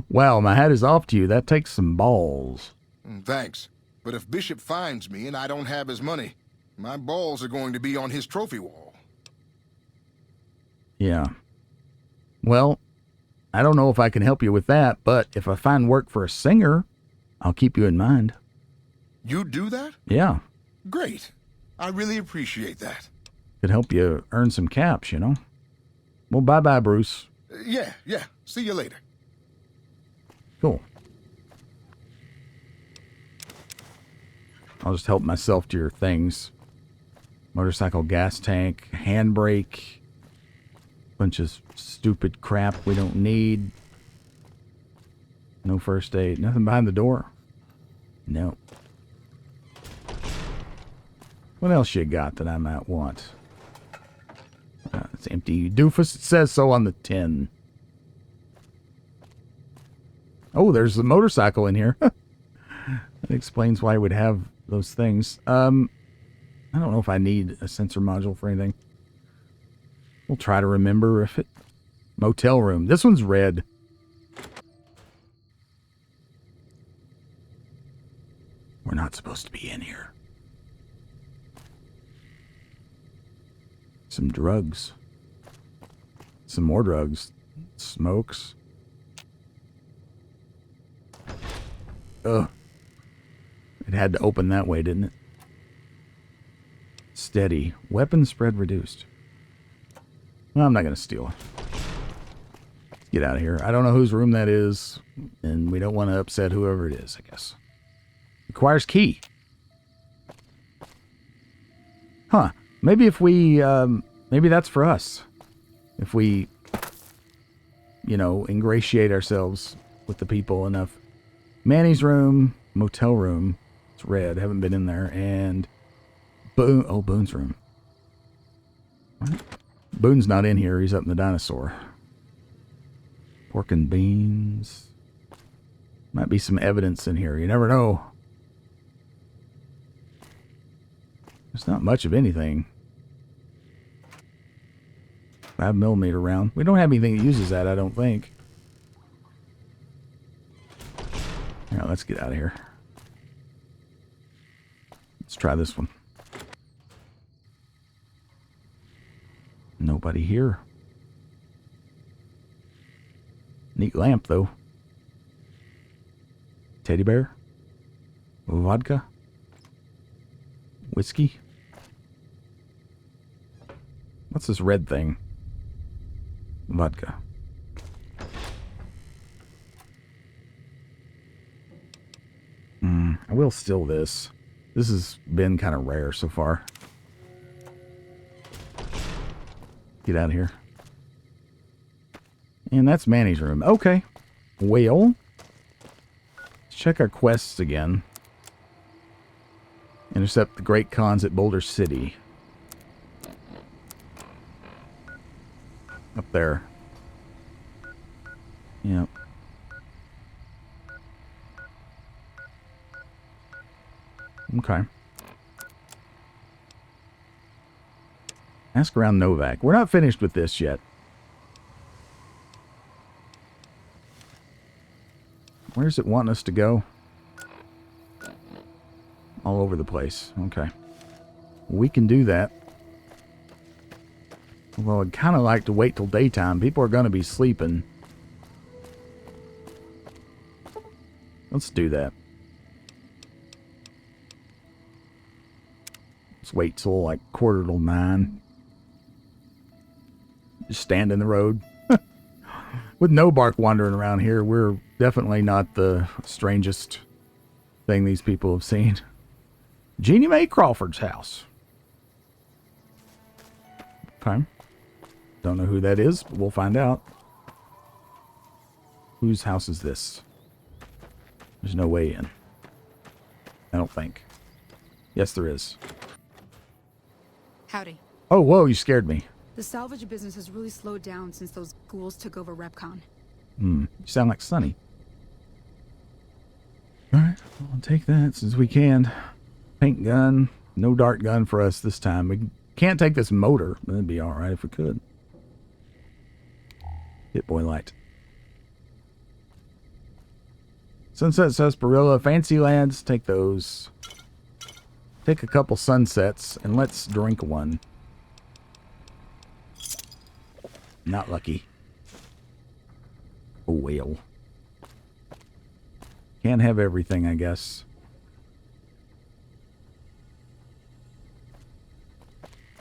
Wow, my hat is off to you. That takes some balls. Thanks. But if Bishop finds me and I don't have his money, my balls are going to be on his trophy wall. Yeah. Well, I don't know if I can help you with that, but if I find work for a singer, I'll keep you in mind. You do that? Yeah. Great. I really appreciate that. Could help you earn some caps, you know? Well, bye-bye, Bruce. Yeah. See you later. Cool. I'll just help myself to your things. Motorcycle gas tank, handbrake, bunch of stupid crap we don't need. No first aid. Nothing behind the door? No. What else you got that I might want? It's empty. Doofus, it says so on the tin. Oh, there's a motorcycle in here. That explains why I would have those things. I don't know if I need a sensor module for anything. We'll try to remember if it... Motel room. This one's red. We're not supposed to be in here. Some drugs. Some more drugs. Smokes. Ugh. It had to open that way, didn't it? Steady. Weapon spread reduced. Well, I'm not going to steal it. Let's get out of here. I don't know whose room that is, and we don't want to upset whoever it is, I guess. Requires key. Huh. Maybe if we, maybe that's for us. If we, you know, ingratiate ourselves with the people enough. Manny's room, motel room. It's red. Haven't been in there. And Boone. Oh, Boone's room. What? Boone's not in here. He's up in the dinosaur. Pork and beans. Might be some evidence in here. You never know. There's not much of anything. 5mm round. We don't have anything that uses that, I don't think. Now let's get out of here. Let's try this one. Nobody here. Neat lamp, though. Teddy bear. Vodka. Whiskey. What's this red thing? Vodka. I will steal this. This has been kind of rare so far. Get out of here. And that's Manny's room. Okay. Well, let's check our quests again. Intercept the Great Khans at Boulder City. Up there. Yep. Okay. Ask around Novac. We're not finished with this yet. Where's it wanting us to go? All over the place. Okay. We can do that. Well, I'd kind of like to wait till daytime. People are going to be sleeping. Let's do that. Let's wait till like 9:15. Just stand in the road. With No-Bark wandering around here, we're definitely not the strangest thing these people have seen. Jeannie Mae Crawford's house. Okay. Don't know who that is, but we'll find out. Whose house is this? There's no way in. I don't think. Yes, there is. Howdy. Oh, whoa, you scared me. The salvage business has really slowed down since those ghouls took over RepCon. You sound like Sonny. Alright, I'll take that since we can. Paint gun. No dart gun for us this time. We can't take this motor, but it'd be alright if we could. Hit boy light. Sunset Sarsaparilla, Fancy Lands, take those. Take a couple sunsets, and let's drink one. Not lucky. Oh, well. Can't have everything, I guess.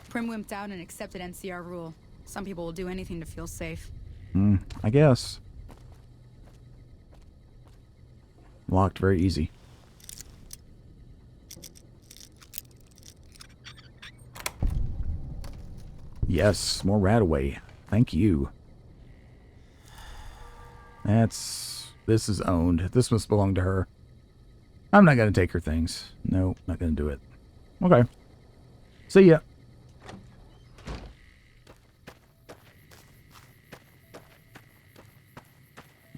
Prim wimped out and accepted NCR rule. Some people will do anything to feel safe. I guess. Locked very easy. Yes, more Radaway. Thank you. This is owned. This must belong to her. I'm not going to take her things. No, not going to do it. Okay. See ya.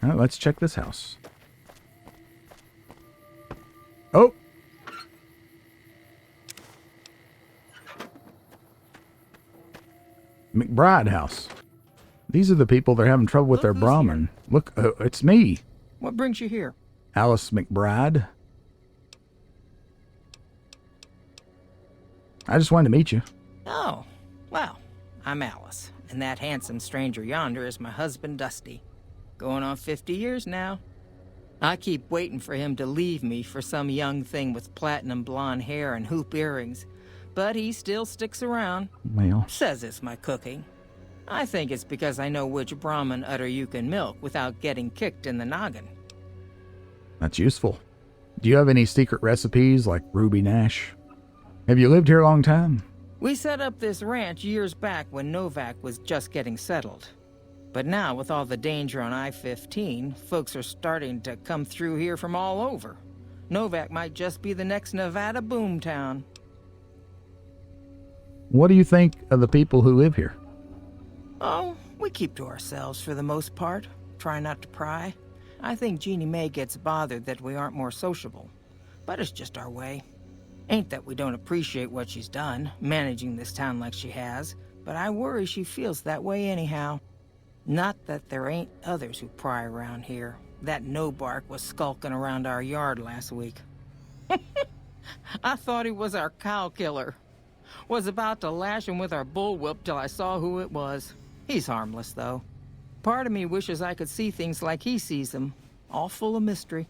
Alright, let's check this house. Oh! McBride house. These are the people that are having trouble with their Brahmin. Look, it's me. What brings you here? Alice McBride. I just wanted to meet you. Oh, well, I'm Alice, and that handsome stranger yonder is my husband, Dusty. Going on 50 years now. I keep waiting for him to leave me for some young thing with platinum blonde hair and hoop earrings, but he still sticks around. Well, Says it's my cooking. I think it's because I know which Brahmin udder you can milk without getting kicked in the noggin. that's useful. Do you have any secret recipes like Ruby Nash? Have you lived here a long time? We set up this ranch years back when Novac was just getting settled. But now, with all the danger on I-15, folks are starting to come through here from all over. Novac might just be the next Nevada boomtown. What do you think of the people who live here? Oh, we keep to ourselves for the most part. Try not to pry. I think Jeannie Mae gets bothered that we aren't more sociable. But it's just our way. Ain't that we don't appreciate what she's done, managing this town like she has, but I worry she feels that way anyhow. Not that there ain't others who pry around here. That No-Bark was skulking around our yard last week. I thought he was our cow killer. Was about to lash him with our bullwhip till I saw who it was. He's harmless, though. Part of me wishes I could see things like he sees them, all full of mystery.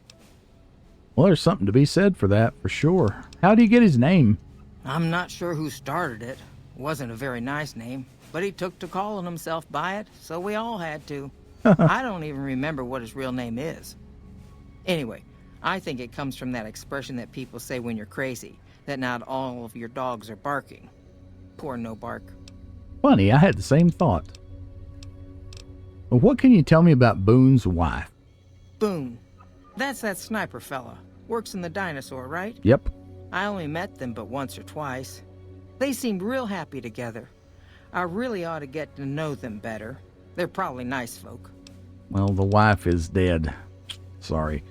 Well, there's something to be said for that, for sure. How do you get his name? I'm not sure who started it. Wasn't a very nice name, but he took to calling himself by it, so we all had to. I don't even remember what his real name is. Anyway, I think it comes from that expression that people say when you're crazy, that not all of your dogs are barking. Poor No-Bark. Funny, I had the same thought. Well, what can you tell me about Boone's wife? Boone. That's that sniper fella. Works in the dinosaur, right? Yep. I only met them but once or twice. They seemed real happy together. I really ought to get to know them better. They're probably nice folk. Well, the wife is dead. Sorry.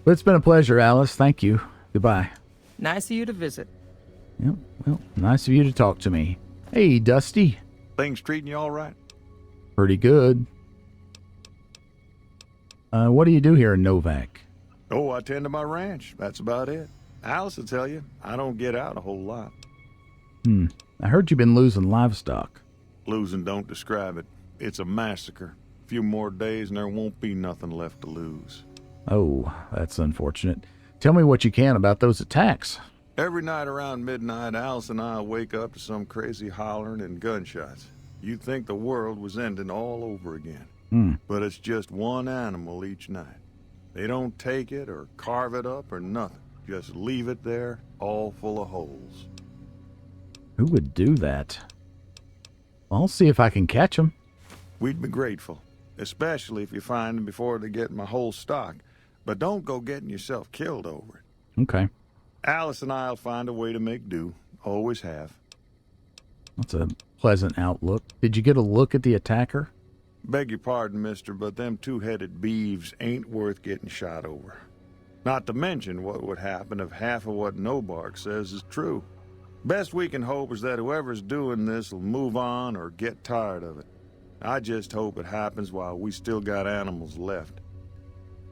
But it's been a pleasure, Alice. Thank you. Goodbye. Nice of you to visit. Yep. Well, nice of you to talk to me. Hey, Dusty. Things treating you all right? Pretty good. What do you do here in Novac? Oh, I tend to my ranch. That's about it. Alice will tell you, I don't get out a whole lot. I heard you've been losing livestock. Losing don't describe it. It's a massacre. A few more days and there won't be nothing left to lose. Oh, that's unfortunate. Tell me what you can about those attacks. Every night around midnight, Alice and I wake up to some crazy hollering and gunshots. You'd think the world was ending all over again. But it's just one animal each night. They don't take it or carve it up or nothing. Just leave it there, all full of holes. Who would do that? I'll see if I can catch them. We'd be grateful, especially if you find them before they get my whole stock. But don't go getting yourself killed over it. Okay. Alice and I'll find a way to make do. Always have. That's a pleasant outlook. Did you get a look at the attacker? Beg your pardon, mister, but them two-headed beeves ain't worth getting shot over. Not to mention what would happen if half of what No-Bark says is true. Best we can hope is that whoever's doing this will move on or get tired of it. I just hope it happens while we still got animals left.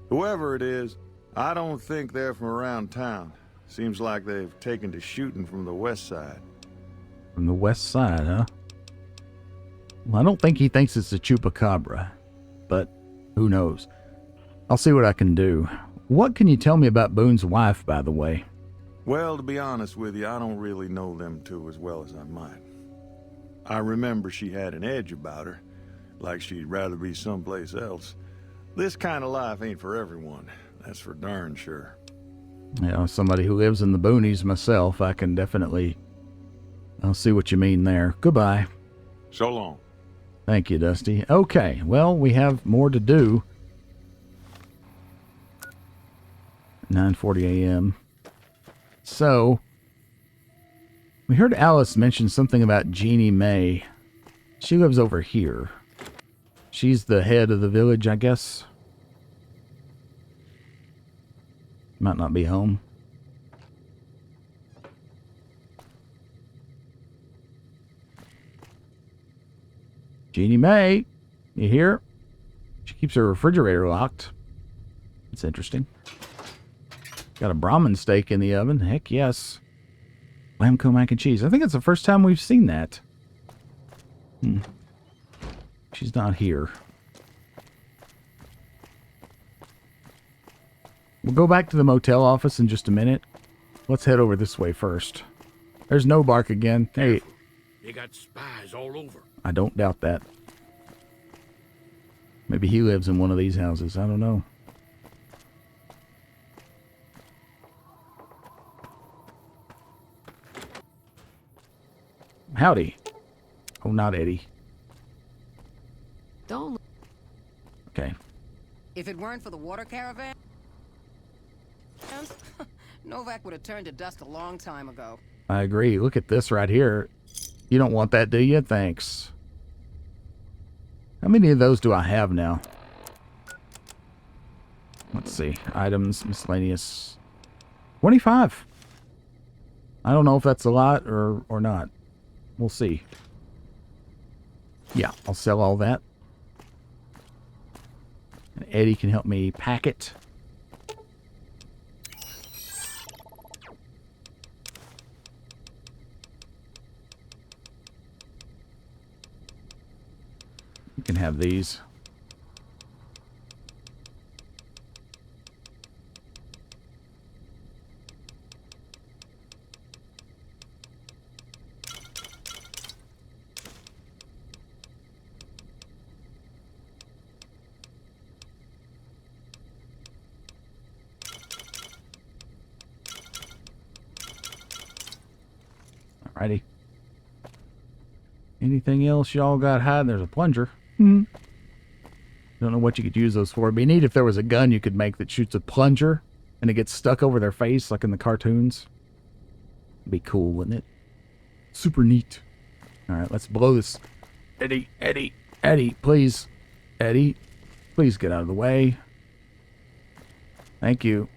Whoever it is, I don't think they're from around town. Seems like they've taken to shooting from the west side. From the west side, huh? Well, I don't think he thinks it's a chupacabra, but who knows? I'll see what I can do. What can you tell me about Boone's wife, by the way? Well, to be honest with you, I don't really know them two as well as I might. I remember she had an edge about her, like she'd rather be someplace else. This kind of life ain't for everyone, that's for darn sure. You know, somebody who lives in the boonies myself, I can definitely... I'll see what you mean there. Goodbye. So long. Thank you, Dusty. Okay, well, we have more to do. 9:40 a.m. So, we heard Alice mention something about Jeannie Mae. She lives over here. She's the head of the village, I guess. Might not be home. Jeannie Mae, you here? She keeps her refrigerator locked. That's interesting. Got a Brahmin steak in the oven. Heck yes. Lamco mac and cheese. I think it's the first time we've seen that. She's not here. We'll go back to the motel office in just a minute. Let's head over this way first. There's No-Bark again. Hey. They got spies all over. I don't doubt that. Maybe he lives in one of these houses. I don't know. Howdy. Oh, not Eddie. Don't. Okay. If it weren't for the water caravan, Novac would have turned to dust a long time ago. I agree. Look at this right here. You don't want that, do you? Thanks. How many of those do I have now? Let's see. Items, miscellaneous. 25. I don't know if that's a lot or not. We'll see. Yeah, I'll sell all that. And Eddie can help me pack it. You can have these. Alrighty. Anything else y'all got hiding? There's a plunger. Don't know what you could use those for. It'd be neat if there was a gun you could make that shoots a plunger and it gets stuck over their face like in the cartoons. It'd be cool, wouldn't it? Super neat. Alright, let's blow this. Eddie, please. Eddie, please get out of the way. Thank you.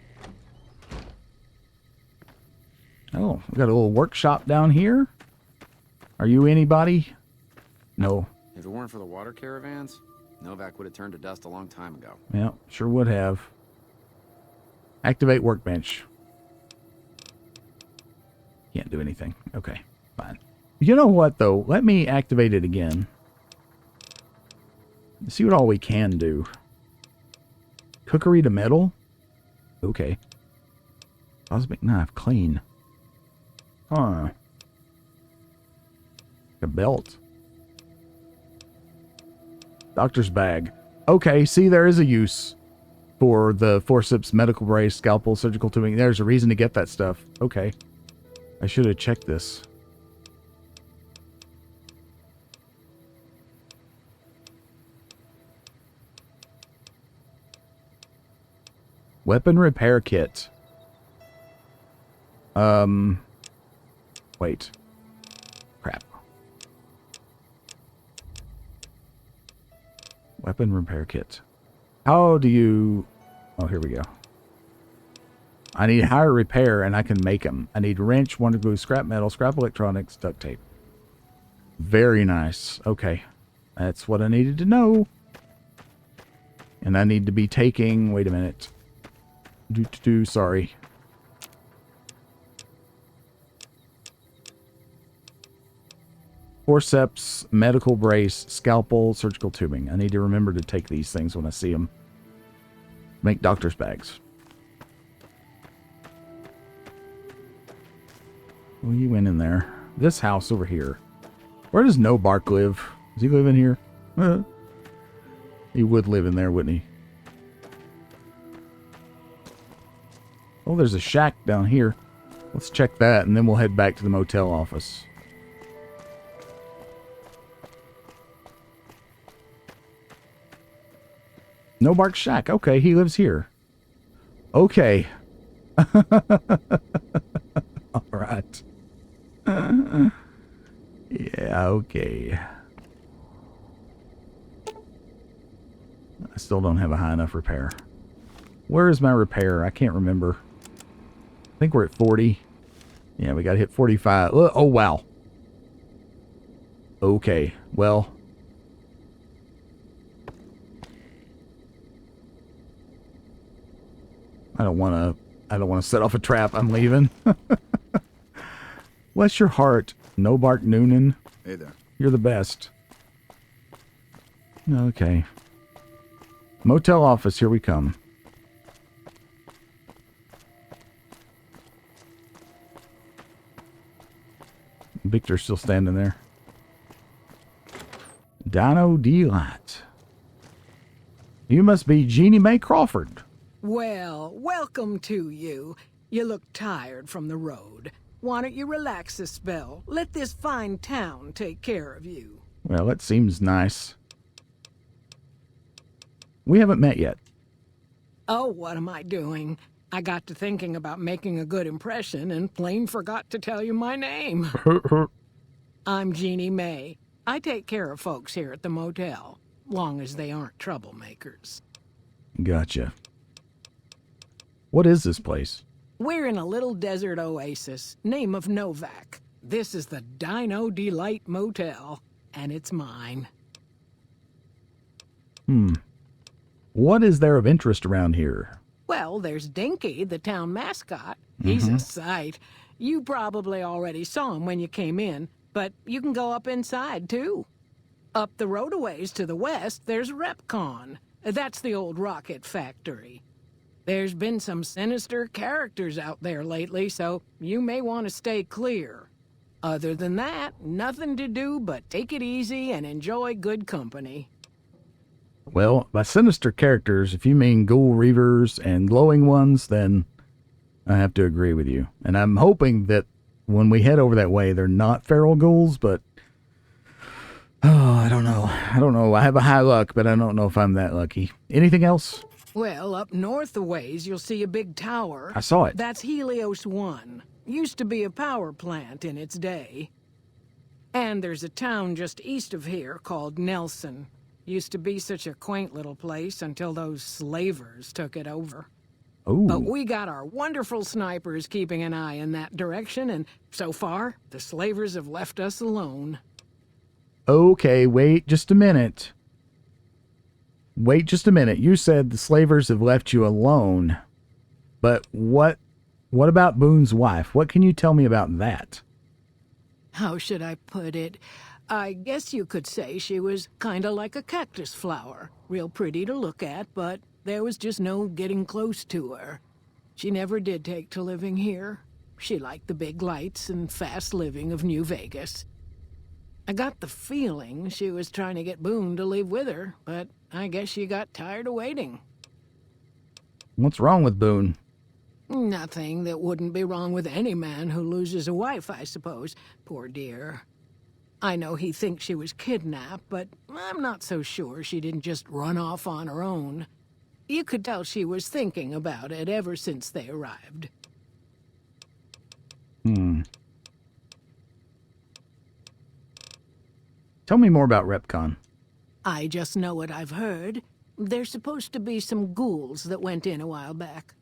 Oh, we got a little workshop down here. Are you anybody? No. If it weren't for the water caravans, Novac would have turned to dust a long time ago. Yeah, sure would have. Activate workbench. Can't do anything. Okay, fine. You know what, though? Let me activate it again. Let's see what all we can do. Cookery to metal? Okay. Cosmic knife, clean. Huh. A belt. Doctor's bag. Okay, see, there is a use for the forceps, medical brace, scalpel, surgical tubing. There's a reason to get that stuff. Okay. I should have checked this. Weapon repair kit. Wait. Crap. Weapon repair kit. How do you... Oh, here we go. I need higher repair, and I can make them. I need wrench, wonder glue, scrap metal, scrap electronics, duct tape. Very nice. Okay. That's what I needed to know. And I need to be taking... Wait a minute. Sorry. Forceps, medical brace, scalpel, surgical tubing. I need to remember to take these things when I see them. Make doctor's bags. Well, you went in there. This house over here. Where does No-Bark live? Does he live in here? He would live in there, wouldn't he? Oh, there's a shack down here. Let's check that, and then we'll head back to the motel office. No-Bark shack. Okay, he lives here. Okay. All right. Yeah, okay. I still don't have a high enough repair. Where is my repair? I can't remember. I think we're at 40. Yeah, we got to hit 45. Oh, wow. Okay, well... I don't want to set off a trap. I'm leaving. Bless your heart, No-Bark Noonan. Hey there. You're the best. Okay. Motel office, here we come. Victor's still standing there. Dino Delight. You must be Jeannie Mae Crawford. Well, welcome to you. You look tired from the road. Why don't you relax a spell? Let this fine town take care of you. Well, that seems nice. We haven't met yet. Oh, what am I doing? I got to thinking about making a good impression and plain forgot to tell you my name. I'm Jeannie Mae. I take care of folks here at the motel, long as they aren't troublemakers. Gotcha. What is this place? We're in a little desert oasis, name of Novac. This is the Dino Delight Motel, and it's mine. What is there of interest around here? Well, there's Dinky, the town mascot. He's a sight. You probably already saw him when you came in, but you can go up inside, too. Up the road a ways to the west, there's Repcon. That's the old rocket factory. There's been some sinister characters out there lately, so you may want to stay clear. Other than that, nothing to do but take it easy and enjoy good company. Well, by sinister characters, if you mean ghoul reavers and glowing ones, then I have to agree with you. And I'm hoping that when we head over that way, they're not feral ghouls, but I don't know. I have a high luck, but I don't know if I'm that lucky. Anything else? Well, up north a ways, you'll see a big tower. I saw it. That's Helios 1. Used to be a power plant in its day. And there's a town just east of here called Nelson. Used to be such a quaint little place until those slavers took it over. Ooh. But we got our wonderful snipers keeping an eye in that direction, and so far, the slavers have left us alone. Okay, wait just a minute. You said the slavers have left you alone. But what about Boone's wife? What can you tell me about that? How should I put it? I guess you could say she was kinda like a cactus flower. Real pretty to look at, but there was just no getting close to her. She never did take to living here. She liked the big lights and fast living of New Vegas. I got the feeling she was trying to get Boone to leave with her, but I guess she got tired of waiting. What's wrong with Boone? Nothing that wouldn't be wrong with any man who loses a wife, I suppose. Poor dear. I know he thinks she was kidnapped, but I'm not so sure she didn't just run off on her own. You could tell she was thinking about it ever since they arrived. Tell me more about Repcon. I just know what I've heard. There's supposed to be some ghouls that went in a while back.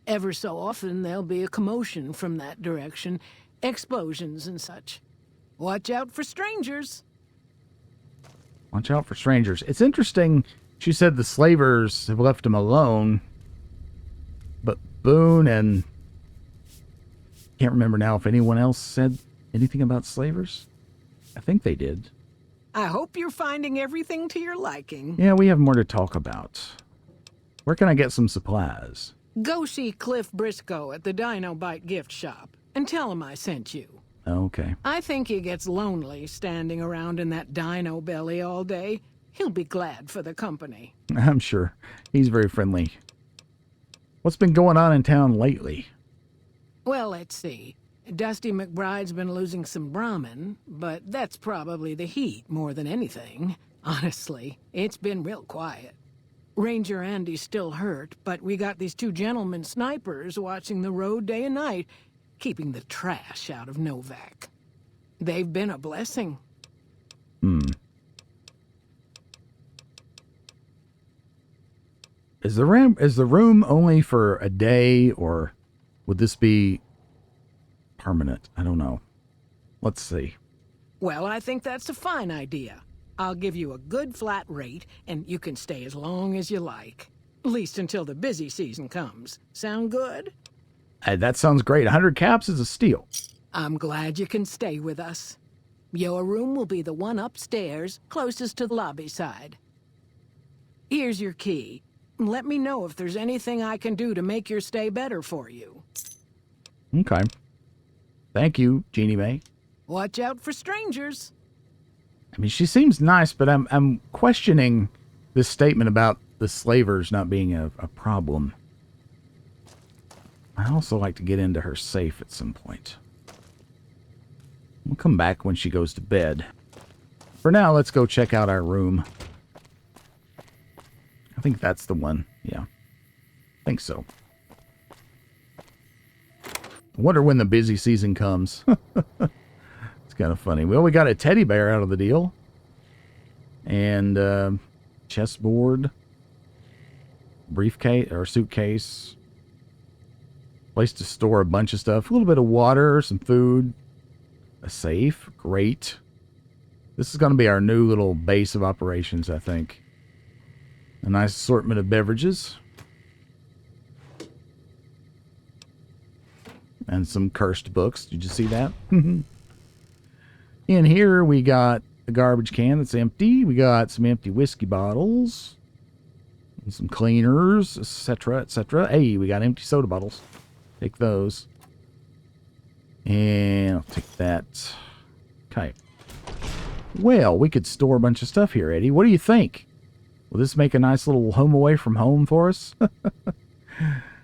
Ever so often there'll be a commotion from that direction, explosions and such. Watch out for strangers. Watch out for strangers. It's interesting, she said the slavers have left him alone, but Boone and... can't remember now if anyone else said anything about slavers. I think they did. I hope you're finding everything to your liking. Yeah, we have more to talk about. Where can I get some supplies? Go see Cliff Briscoe at the Dino Bite gift shop and tell him I sent you. Okay. I think he gets lonely standing around in that dino belly all day. He'll be glad for the company. I'm sure. He's very friendly. What's been going on in town lately? Well, let's see. Dusty McBride's been losing some Brahmin, but that's probably the heat more than anything. Honestly, it's been real quiet. Ranger Andy's still hurt, but we got these two gentlemen snipers watching the road day and night, keeping the trash out of Novac. They've been a blessing. Is the room only for a day, or would this be permanent? I don't know. Let's see. Well, I think that's a fine idea. I'll give you a good flat rate, and you can stay as long as you like. At least until the busy season comes. Sound good? That sounds great. 100 caps is a steal. I'm glad you can stay with us. Your room will be the one upstairs, closest to the lobby side. Here's your key. Let me know if there's anything I can do to make your stay better for you. Okay. Thank you, Jeannie Mae. Watch out for strangers. I mean, she seems nice, but I'm questioning this statement about the slavers not being a problem. I also like to get into her safe at some point. We'll come back when she goes to bed. For now, let's go check out our room. I think that's the one. Yeah. I think so. I wonder when the busy season comes. It's kind of funny. Well, we got a teddy bear out of the deal. And chessboard. Briefcase or suitcase. Place to store a bunch of stuff. A little bit of water, some food. A safe. Great. This is going to be our new little base of operations, I think. A nice assortment of beverages. And some cursed books. Did you see that? In here, we got a garbage can that's empty. We got some empty whiskey bottles. And some cleaners, etc., etc. Hey, we got empty soda bottles. Take those. And I'll take that. Okay. Well, we could store a bunch of stuff here, Eddie. What do you think? Will this make a nice little home away from home for us?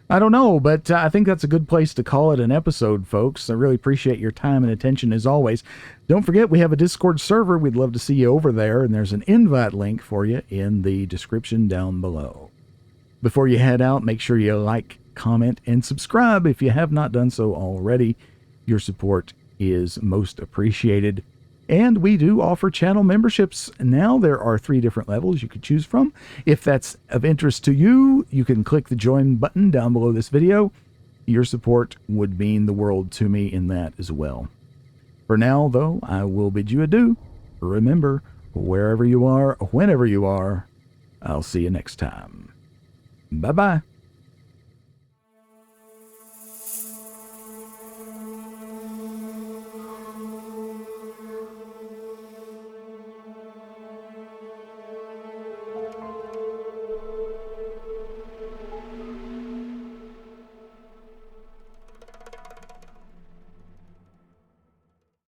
I don't know, but I think that's a good place to call it an episode, folks. I really appreciate your time and attention as always. Don't forget, we have a Discord server. We'd love to see you over there, and there's an invite link for you in the description down below. Before you head out, make sure you like, comment, and subscribe if you have not done so already. Your support is most appreciated. And we do offer channel memberships. Now there are 3 different levels you could choose from. If that's of interest to you, you can click the join button down below this video. Your support would mean the world to me in that as well. For now, though, I will bid you adieu. Remember, wherever you are, whenever you are, I'll see you next time. Bye-bye.